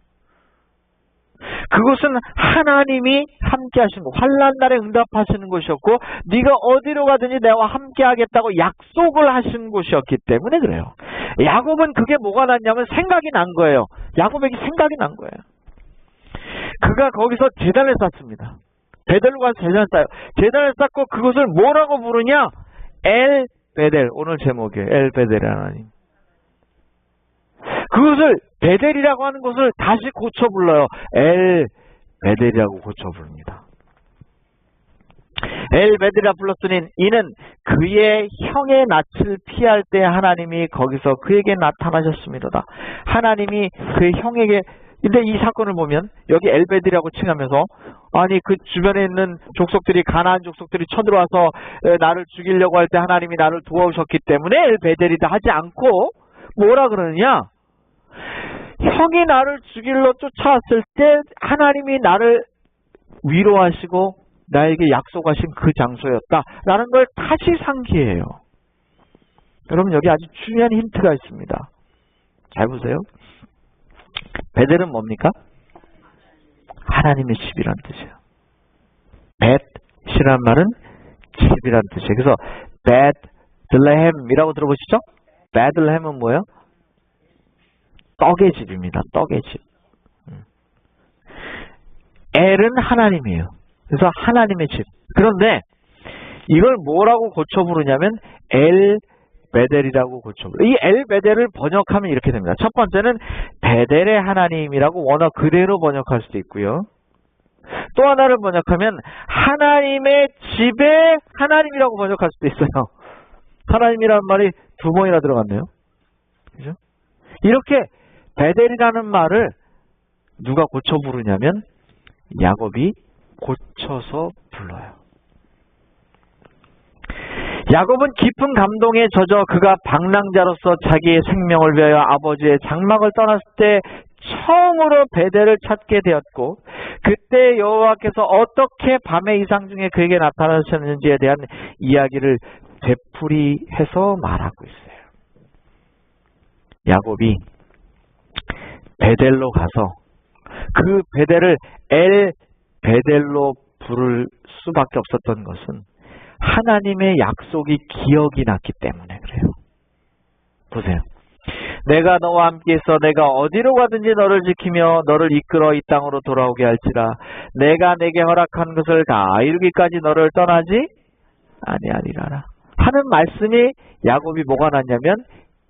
그것은 하나님이 함께 하시는 거, 환난 날에 응답하시는 곳이었고 네가 어디로 가든지 내와 함께 하겠다고 약속을 하신 곳이었기 때문에 그래요. 야곱은 그게 뭐가 났냐면 생각이 난 거예요. 야곱에게 생각이 난 거예요. 그가 거기서 제단을 쌓습니다. 베델로 가서 제단을 쌓아요. 제단을 쌓고 그것을 뭐라고 부르냐? 엘 베델. 오늘 제목이에요. 엘 베델 하나님. 그것을 베델이라고 하는 것을 다시 고쳐 불러요. 엘 베델이라고 고쳐 부릅니다. 엘 베델이라 불렀으니 이는 그의 형의 낯을 피할 때 하나님이 거기서 그에게 나타나셨습니다. 하나님이 그의 형에게, 근데 이 사건을 보면 여기 엘 베델이라고 칭하면서 아니 그 주변에 있는 족속들이 가나안 족속들이 쳐들어와서 나를 죽이려고 할 때 하나님이 나를 도와주셨기 때문에 엘 베델이다 하지 않고 뭐라 그러느냐? 형이 나를 죽이려 쫓아왔을 때 하나님이 나를 위로하시고 나에게 약속하신 그 장소였다라는 걸 다시 상기해요. 여러분 여기 아주 중요한 힌트가 있습니다. 잘 보세요. 베델은 뭡니까? 하나님의 집이란 뜻이에요. 벳이란 말은 집이란 뜻이에요. 그래서 베들레헴이라고 들어보시죠? 베들레헴은 뭐예요? 떡의 집입니다. 떡의 집. 엘은 하나님이에요. 그래서 하나님의 집. 그런데 이걸 뭐라고 고쳐 부르냐면 엘 베델이라고 고쳐 부르요. 이 엘 베델을 번역하면 이렇게 됩니다. 첫 번째는 베델의 하나님이라고 원어 그대로 번역할 수도 있고요. 또 하나를 번역하면 하나님의 집의 하나님이라고 번역할 수도 있어요. 하나님이라는 말이 두 번이나 들어갔네요. 그죠? 이렇게 베델이라는 말을 누가 고쳐 부르냐면 야곱이 고쳐서 불러요. 야곱은 깊은 감동에 젖어 그가 방랑자로서 자기의 생명을 위하여 아버지의 장막을 떠났을 때 처음으로 베델을 찾게 되었고 그때 여호와께서 어떻게 밤의 이상 중에 그에게 나타나셨는지에 대한 이야기를 되풀이해서 말하고 있어요. 야곱이 베델로 가서 그 베델을 엘 베델로 부를 수밖에 없었던 것은 하나님의 약속이 기억이 났기 때문에 그래요. 보세요. 내가 너와 함께해서 내가 어디로 가든지 너를 지키며 너를 이끌어 이 땅으로 돌아오게 할지라 내가 내게 허락한 것을 다 이루기까지 너를 떠나지 아니하리라 하는 말씀이 야곱이 뭐가 났냐면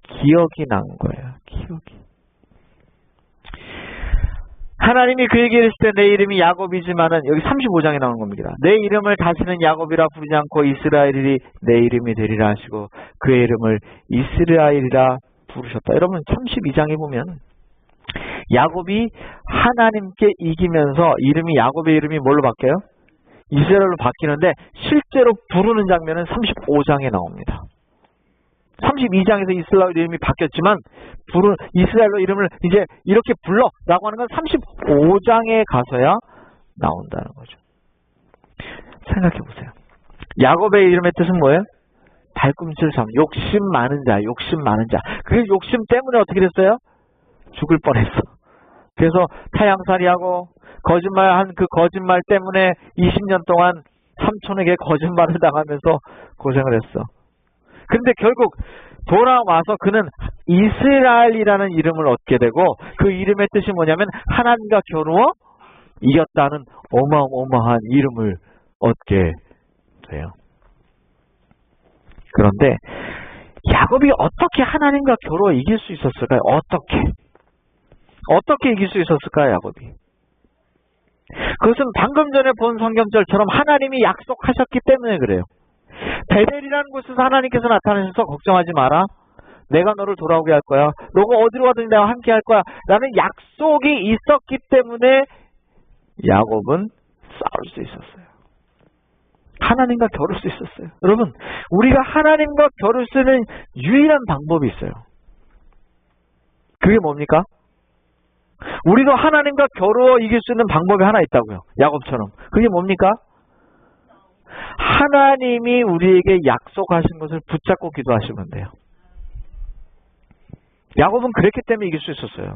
기억이 난 거예요. 기억이. 하나님이 그에게 이르실 때 내 이름이 야곱이지만은 여기 35장에 나오는 겁니다. 내 이름을 다시는 야곱이라 부르지 않고 이스라엘이 내 이름이 되리라 하시고 그의 이름을 이스라엘이라 부르셨다. 여러분 32장에 보면 야곱이 하나님께 이기면서 이름이 야곱의 이름이 뭘로 바뀌어요? 이스라엘로 바뀌는데 실제로 부르는 장면은 35장에 나옵니다. 32장에서 이스라엘 이름이 바뀌었지만 이스라엘로 이름을 이제 이렇게 불러라고 하는 건 35장에 가서야 나온다는 거죠. 생각해 보세요. 야곱의 이름의 뜻은 뭐예요? 발꿈치를 삼, 욕심 많은 자, 욕심 많은 자. 그 욕심 때문에 어떻게 됐어요? 죽을 뻔했어. 그래서 타양살이하고 거짓말한 그 거짓말 때문에 20년 동안 삼촌에게 거짓말을 당하면서 고생을 했어. 근데 결국 돌아와서 그는 이스라엘이라는 이름을 얻게 되고 그 이름의 뜻이 뭐냐면 하나님과 겨루어 이겼다는 어마어마한 이름을 얻게 돼요. 그런데 야곱이 어떻게 하나님과 겨루어 이길 수 있었을까요? 어떻게 이길 수 있었을까요, 야곱이? 그것은 방금 전에 본 성경절처럼 하나님이 약속하셨기 때문에 그래요. 베델이라는 곳에서 하나님께서 나타나셔서 걱정하지 마라. 내가 너를 돌아오게 할 거야. 너가 어디로 가든지 내가 함께 할 거야. 라는 약속이 있었기 때문에 야곱은 싸울 수 있었어요. 하나님과 겨룰 수 있었어요. 여러분, 우리가 하나님과 겨룰 수 있는 유일한 방법이 있어요. 그게 뭡니까? 우리도 하나님과 겨루어 이길 수 있는 방법이 하나 있다고요. 야곱처럼. 그게 뭡니까? 하나님이 우리에게 약속하신 것을 붙잡고 기도하시면 돼요. 야곱은 그랬기 때문에 이길 수 있었어요.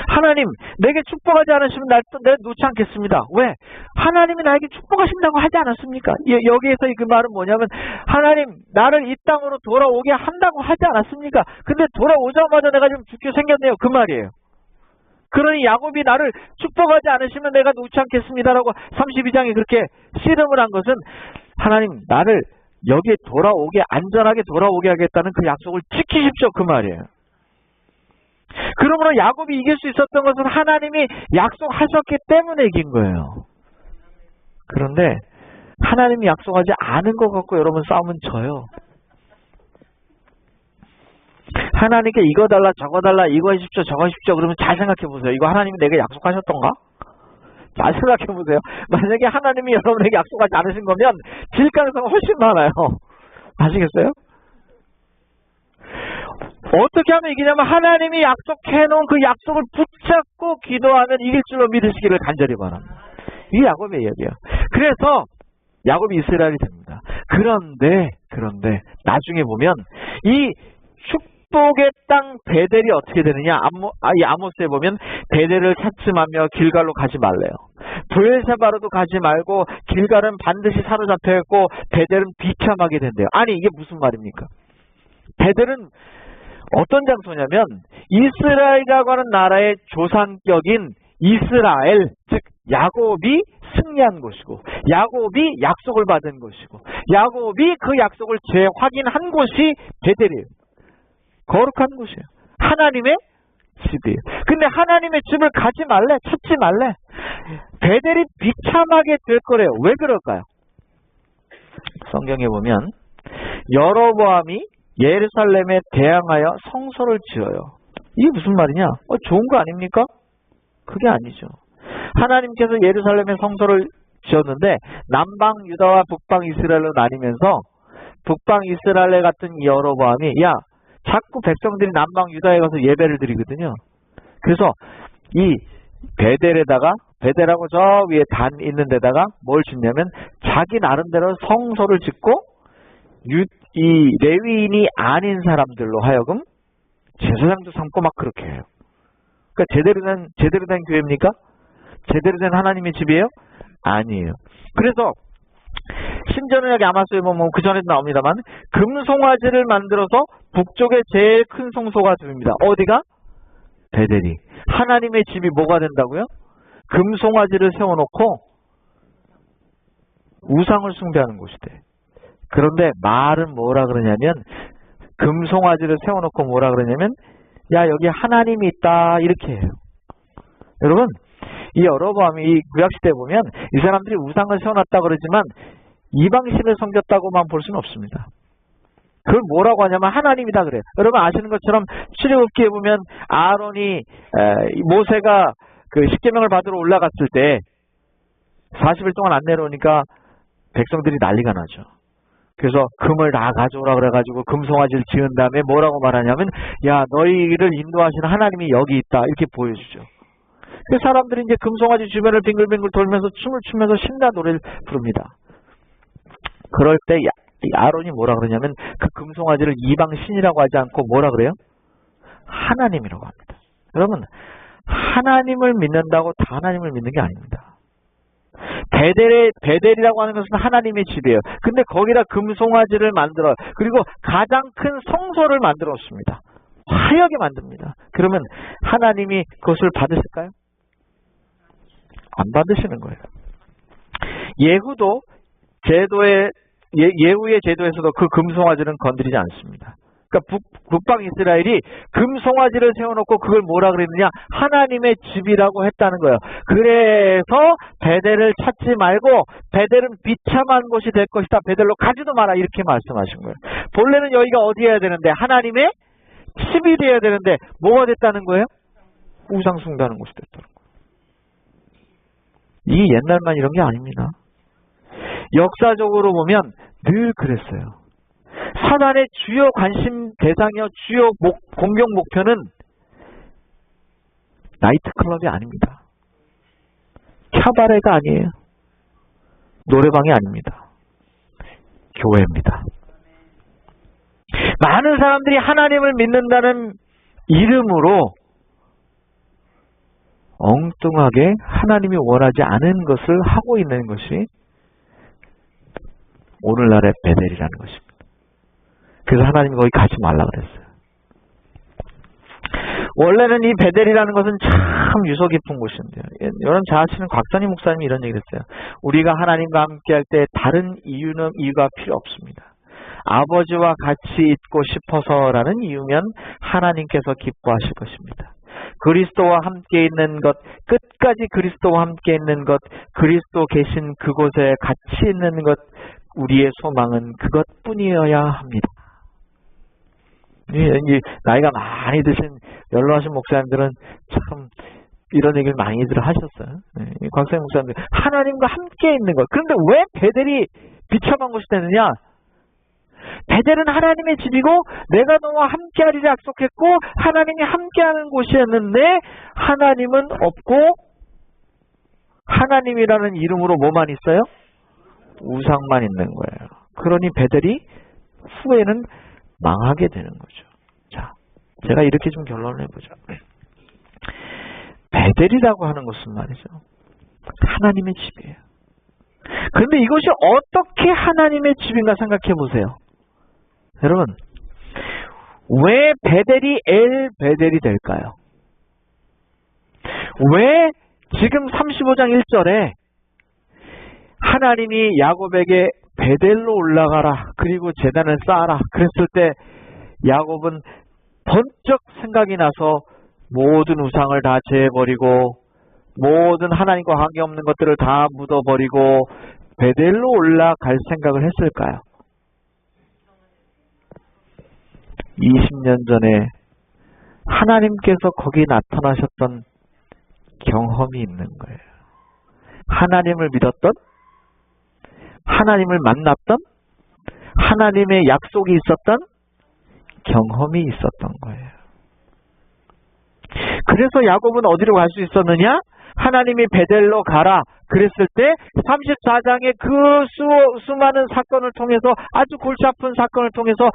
하나님, 내게 축복하지 않으시면 내가 놓지 않겠습니다. 왜? 하나님이 나에게 축복하신다고 하지 않았습니까? 여기에서 그 말은 뭐냐면 하나님, 나를 이 땅으로 돌아오게 한다고 하지 않았습니까? 근데 돌아오자마자 내가 좀 죽게 생겼네요. 그 말이에요. 그러니 야곱이 나를 축복하지 않으시면 내가 놓지 않겠습니다라고 32장에 그렇게 씨름을 한 것은 하나님, 나를 여기에 안전하게 돌아오게 하겠다는 그 약속을 지키십시오. 그 말이에요. 그러므로 야곱이 이길 수 있었던 것은 하나님이 약속하셨기 때문에 이긴 거예요. 그런데 하나님이 약속하지 않은 것 같고 여러분 싸우면 져요. 하나님께 이거 달라 저거 달라 이거 하십시오 저거 하십시오 그러면 잘 생각해 보세요. 이거 하나님이 내게 약속하셨던가? 잘 생각해 보세요. 만약에 하나님이 여러분에게 약속하지 않으신 거면 질 가능성이 훨씬 많아요. 아시겠어요? 어떻게 하면 이기냐면 하나님이 약속해 놓은 그 약속을 붙잡고 기도하면 이길 줄로 믿으시기를 간절히 바랍니다. 이게 야곱의 이야기예요. 그래서 야곱이 이스라엘이 됩니다. 그런데 나중에 보면 이 축복의 땅 베델이 어떻게 되느냐? 이 아모스에 보면 베델을 찾지마며 길갈로 가지 말래요. 브엘세바로도 가지 말고 길갈은 반드시 사로잡혀 있고 베델은 비참하게 된대요. 아니 이게 무슨 말입니까? 베델은 어떤 장소냐면 이스라엘이라고 하는 나라의 조상격인 이스라엘, 즉 야곱이 승리한 곳이고 야곱이 약속을 받은 곳이고 야곱이 그 약속을 재확인한 곳이 베델이에요. 거룩한 곳이에요. 하나님의 집이에요. 근데 하나님의 집을 가지 말래, 찾지 말래. 베델이 비참하게 될 거래요. 왜 그럴까요? 성경에 보면 여로보암이 예루살렘에 대항하여 성소를 지어요. 이게 무슨 말이냐? 좋은 거 아닙니까? 그게 아니죠. 하나님께서 예루살렘에 성소를 지었는데 남방 유다와 북방 이스라엘로 나뉘면서 북방 이스라엘 같은 여로보암이 자꾸 백성들이 남방 유다에 가서 예배를 드리거든요. 그래서 이 베델하고 저 위에 단 있는 데다가 뭘 짓냐면 자기 나름대로 성소를 짓고 이 레위인이 아닌 사람들로 하여금 제사장도 삼고 막 그렇게 해요. 그러니까 제대로 된 교회입니까? 제대로 된 하나님의 집이에요? 아니에요. 그래서 심지어는 여기 아마스에 보면 그 전에도 나옵니다만 금송아지를 만들어서 북쪽에 제일 큰 성소가 됩니다. 어디가? 베델이. 하나님의 집이 뭐가 된다고요? 금송아지를 세워놓고 우상을 숭배하는 곳이 돼. 그런데 말은 뭐라 그러냐면 금송아지를 세워놓고 뭐라 그러냐면 여기 하나님이 있다 이렇게 해요. 여러분 이 여로보암이 이 구약시대에 보면 이 사람들이 우상을 세워놨다 그러지만 이방신을 섬겼다고만 볼 수는 없습니다. 그걸 뭐라고 하냐면 하나님이다 그래요. 여러분 아시는 것처럼 출애굽기에 보면 모세가 그 십계명을 받으러 올라갔을 때 40일 동안 안 내려오니까 백성들이 난리가 나죠. 그래서 금을 다 가져오라 그래가지고 금송아지를 지은 다음에 뭐라고 말하냐면 너희를 인도하시는 하나님이 여기 있다 이렇게 보여주죠. 그 사람들이 이제 금송아지 주변을 빙글빙글 돌면서 춤을 추면서 신나 노래를 부릅니다. 그럴 때 아론이 뭐라 그러냐면 그 금송아지를 이방신이라고 하지 않고 뭐라 그래요? 하나님이라고 합니다. 여러분 하나님을 믿는다고 다 하나님을 믿는 게 아닙니다. 베델이라고 하는 것은 하나님의 집이에요. 근데 거기다 금송아지를 만들어요. 그리고 가장 큰 성소를 만들었습니다. 화려하게 만듭니다. 그러면 하나님이 그것을 받으실까요? 안 받으시는 거예요. 예후도 제도의 예후의 제도에서도 그 금송아지는 건드리지 않습니다. 그러니까 북방 이스라엘이 금송아지를 세워놓고 그걸 뭐라 그랬느냐? 하나님의 집이라고 했다는 거예요. 그래서 베델을 찾지 말고 베델은 비참한 곳이 될 것이다. 베델로 가지도 마라. 이렇게 말씀하신 거예요. 본래는 여기가 어디여야 되는데? 하나님의 집이 되어야 되는데 뭐가 됐다는 거예요? 우상 숭배하는 곳이 됐다는 거예요. 이 옛날만 이런 게 아닙니다. 역사적으로 보면 늘 그랬어요. 사단의 주요 관심 대상이요, 주요 공격 목표는 나이트클럽이 아닙니다. 캬바레가 아니에요. 노래방이 아닙니다. 교회입니다. 많은 사람들이 하나님을 믿는다는 이름으로 엉뚱하게 하나님이 원하지 않은 것을 하고 있는 것이 오늘날의 베델이라는 것입니다. 그래서 하나님이 거기 가지 말라 그랬어요. 원래는 이 베델이라는 것은 참 유서 깊은 곳인데요. 여러분 잘 아시는 곽선희 목사님이 이런 얘기를 했어요. 우리가 하나님과 함께 할 때 다른 이유가 필요 없습니다. 아버지와 같이 있고 싶어서라는 이유면 하나님께서 기뻐하실 것입니다. 그리스도와 함께 있는 것, 끝까지 그리스도와 함께 있는 것, 그리스도 계신 그곳에 같이 있는 것, 우리의 소망은 그것뿐이어야 합니다. 나이가 많이 드신 연로하신 목사님들은 참 이런 얘기를 많이들 하셨어요. 곽선희 목사님들 하나님과 함께 있는 것. 그런데 왜 베델이 비참한 곳이 되느냐? 베델은 하나님의 집이고 내가 너와 함께하리라 약속했고 하나님이 함께하는 곳이었는데 하나님은 없고 하나님이라는 이름으로 뭐만 있어요? 우상만 있는 거예요. 그러니 베델이 후에는 망하게 되는 거죠. 자, 제가 이렇게 좀 결론을 해보죠. 베델이라고 하는 것은 말이죠. 하나님의 집이에요. 그런데 이것이 어떻게 하나님의 집인가 생각해 보세요. 여러분, 왜 베델이 엘 베델이 될까요? 왜 지금 35장 1절에 하나님이 야곱에게 베델로 올라가라. 그리고 제단을 쌓아라. 그랬을 때 야곱은 번쩍 생각이 나서 모든 우상을 다 제해버리고 모든 하나님과 관계없는 것들을 다 묻어버리고 베델로 올라갈 생각을 했을까요? 20년 전에 하나님께서 거기 나타나셨던 경험이 있는 거예요. 하나님을 믿었던, 하나님을 만났던, 하나님의 약속이 있었던 경험이 있었던 거예요. 그래서 야곱은 어디로 갈 수 있었느냐? 하나님이 베델로 가라 그랬을 때 34장의 그 수많은 사건을 통해서 아주 골치 아픈 사건을 통해서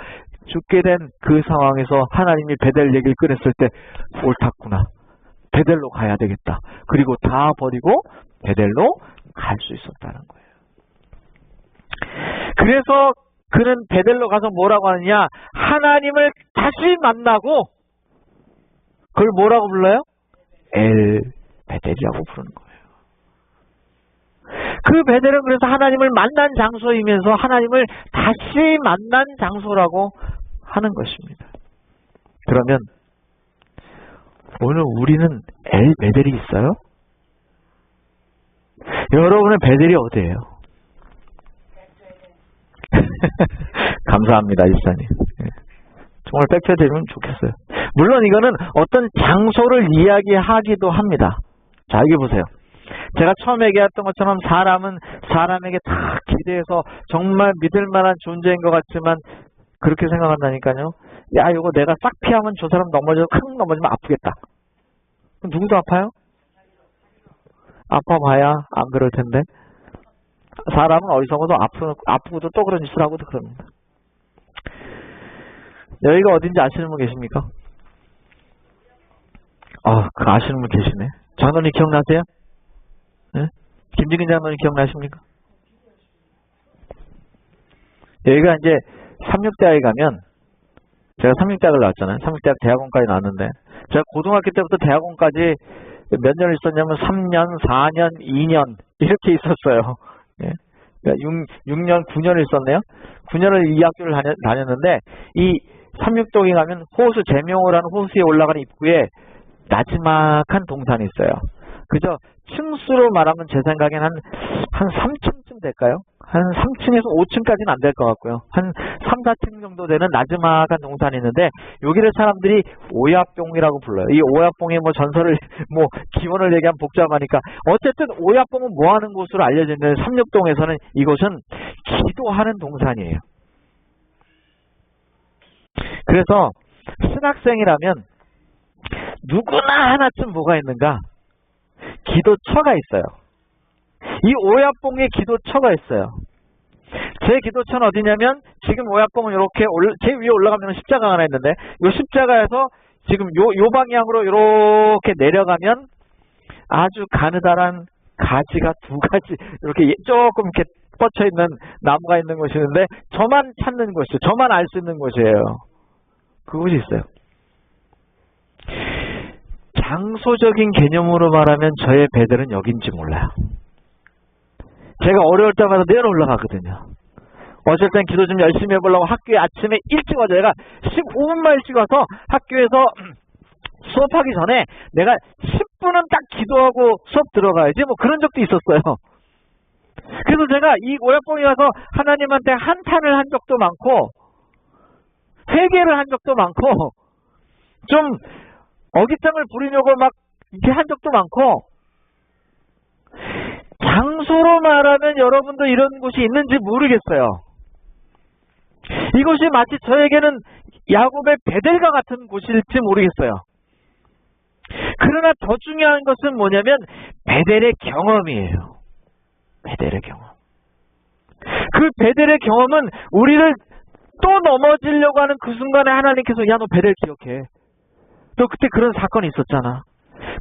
죽게 된 그 상황에서 하나님이 베델 얘기를 꺼냈을 때 옳았구나. 베델로 가야 되겠다. 그리고 다 버리고 베델로 갈 수 있었다는 거예요. 그래서 그는 베델로 가서 뭐라고 하느냐? 하나님을 다시 만나고 그걸 뭐라고 불러요? 엘 베델이라고 부르는 거예요. 그 베델은 그래서 하나님을 만난 장소이면서 하나님을 다시 만난 장소라고 하는 것입니다. 그러면 오늘 우리는 엘 베델이 있어요? 여러분의 베델이 어디예요? 감사합니다, 이사님. 정말 팩트되면 좋겠어요. 물론 이거는 어떤 장소를 이야기하기도 합니다. 자, 여기 보세요. 제가 처음에 얘기했던 것처럼 사람은 사람에게 다 기대해서 정말 믿을 만한 존재인 것 같지만 그렇게 생각한다니까요. 야, 이거 내가 싹 피하면 저 사람 넘어지면 아프겠다. 그럼 누구도 아파요? 아파봐야 안 그럴 텐데. 사람은 어리석어도 아프고도 또 그런 짓을 하고도 그럽니다. 여기가 어딘지 아시는 분 계십니까? 그 아시는 분 계시네. 장로님 기억나세요? 네? 김진근 장로님 기억나십니까? 여기가 이제 삼육대학에 가면 제가 삼육대학을 나왔잖아요. 삼육대학 대학원까지 나왔는데 제가 고등학교 때부터 대학원까지 몇 년을 있었냐면 3년, 4년, 2년 이렇게 있었어요. 예? 그러니까 6년, 9년을 있었네요. 9년을 이 학교를 다녔는데 이 삼육동에 가면 호수, 제명호라는 호수에 올라가는 입구에 나지막한 동산이 있어요. 그저 층수로 말하면 제 생각엔 한 3층쯤 될까요? 한 3층에서 5층까지는 안 될 것 같고요. 한 3, 4층 정도 되는 나지막한 동산이 있는데 여기를 사람들이 오야뽕이라고 불러요. 이 오야뽕의 뭐 전설을 뭐 기원을 얘기하면 복잡하니까 어쨌든 오야뽕은 뭐 하는 곳으로 알려져 있는 삼육동에서는 이곳은 기도하는 동산이에요. 그래서 신학생이라면 누구나 하나쯤 뭐가 있는가? 기도처가 있어요. 이 오야뽕에 기도처가 있어요. 제 기도처는 어디냐면 지금 오야뽕은 이렇게 제 위에 올라가면 십자가가 하나 있는데 이 십자가에서 지금 요 방향으로 이렇게 내려가면 아주 가느다란 가지가 2가지 이렇게 조금 이렇게 뻗쳐 있는 나무가 있는 곳이 있는데 저만 찾는 곳이죠. 저만 알 수 있는 곳이에요. 그곳이 있어요. 장소적인 개념으로 말하면 저의 베델은 여긴지 몰라요. 제가 어려울 때마다 내려 올라가거든요. 어쩔 땐 기도 좀 열심히 해보려고 학교에 아침에 일찍 와서 내가 15분만 일찍 와서 학교에서 수업하기 전에 내가 10분은 딱 기도하고 수업 들어가야지 뭐 그런 적도 있었어요. 그래서 제가 이 오야뽕에 가서 하나님한테 한탄을 한 적도 많고 회개를 한 적도 많고 좀 어깃장을 부리려고 막 이렇게 한 적도 많고 장소로 말하면 여러분도 이런 곳이 있는지 모르겠어요. 이곳이 마치 저에게는 야곱의 베델과 같은 곳일지 모르겠어요. 그러나 더 중요한 것은 뭐냐면 베델의 경험이에요. 베델의 경험. 그 베델의 경험은 우리를 또 넘어지려고 하는 그 순간에 하나님께서 야 너 베델 기억해. 너 그때 그런 사건이 있었잖아.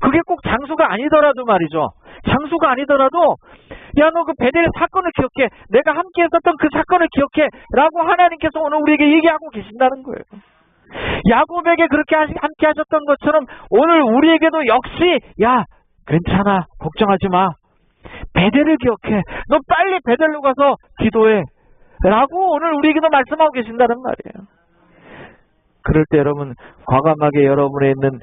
그게 꼭 장소가 아니더라도 말이죠. 장소가 아니더라도 야 너 그 베델의 사건을 기억해. 내가 함께 했었던 그 사건을 기억해. 라고 하나님께서 오늘 우리에게 얘기하고 계신다는 거예요. 야곱에게 그렇게 함께 하셨던 것처럼 오늘 우리에게도 역시 야 괜찮아. 걱정하지 마. 베델을 기억해. 너 빨리 베델로 가서 기도해. 라고 오늘 우리에게도 말씀하고 계신다는 말이에요. 그럴 때 여러분 과감하게 여러분에 있는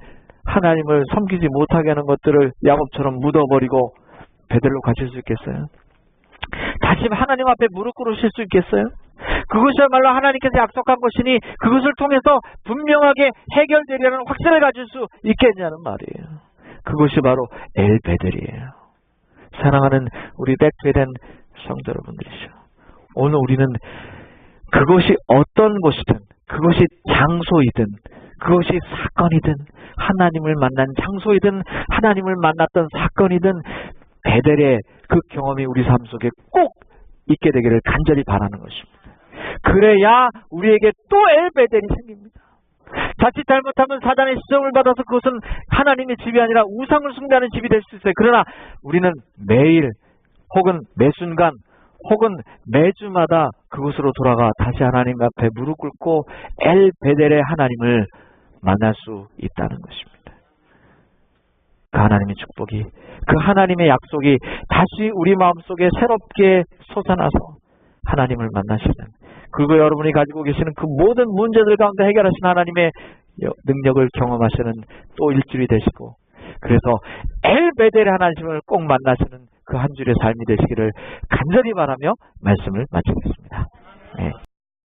하나님을 섬기지 못하게 하는 것들을 야곱처럼 묻어버리고 베델로 가실 수 있겠어요? 다시 하나님 앞에 무릎 꿇으실 수 있겠어요? 그것이야말로 하나님께서 약속한 것이니 그것을 통해서 분명하게 해결되리라는 확신을 가질 수 있겠냐는 말이에요. 그것이 바로 엘베델이에요. 사랑하는 우리 백배된 성도 여러분들이죠. 오늘 우리는 그것이 어떤 곳이든 그것이 장소이든 그것이 사건이든 하나님을 만난 장소이든 하나님을 만났던 사건이든 베델의 그 경험이 우리 삶 속에 꼭 있게 되기를 간절히 바라는 것입니다. 그래야 우리에게 또 엘베델이 생깁니다. 자칫 잘못하면 사단의 시험을 받아서 그것은 하나님의 집이 아니라 우상을 숭배하는 집이 될 수 있어요. 그러나 우리는 매일 혹은 매순간 혹은 매주마다 그곳으로 돌아가 다시 하나님 앞에 무릎 꿇고 엘베델의 하나님을 만날 수 있다는 것입니다. 그 하나님의 축복이, 그 하나님의 약속이 다시 우리 마음속에 새롭게 솟아나서 하나님을 만나시는, 그리고 여러분이 가지고 계시는 그 모든 문제들 가운데 해결하신 하나님의 능력을 경험하시는 또 일주일이 되시고, 그래서 엘베델의 하나님을 꼭 만나시는 그 한 줄의 삶이 되시기를 간절히 바라며 말씀을 마치겠습니다. 네.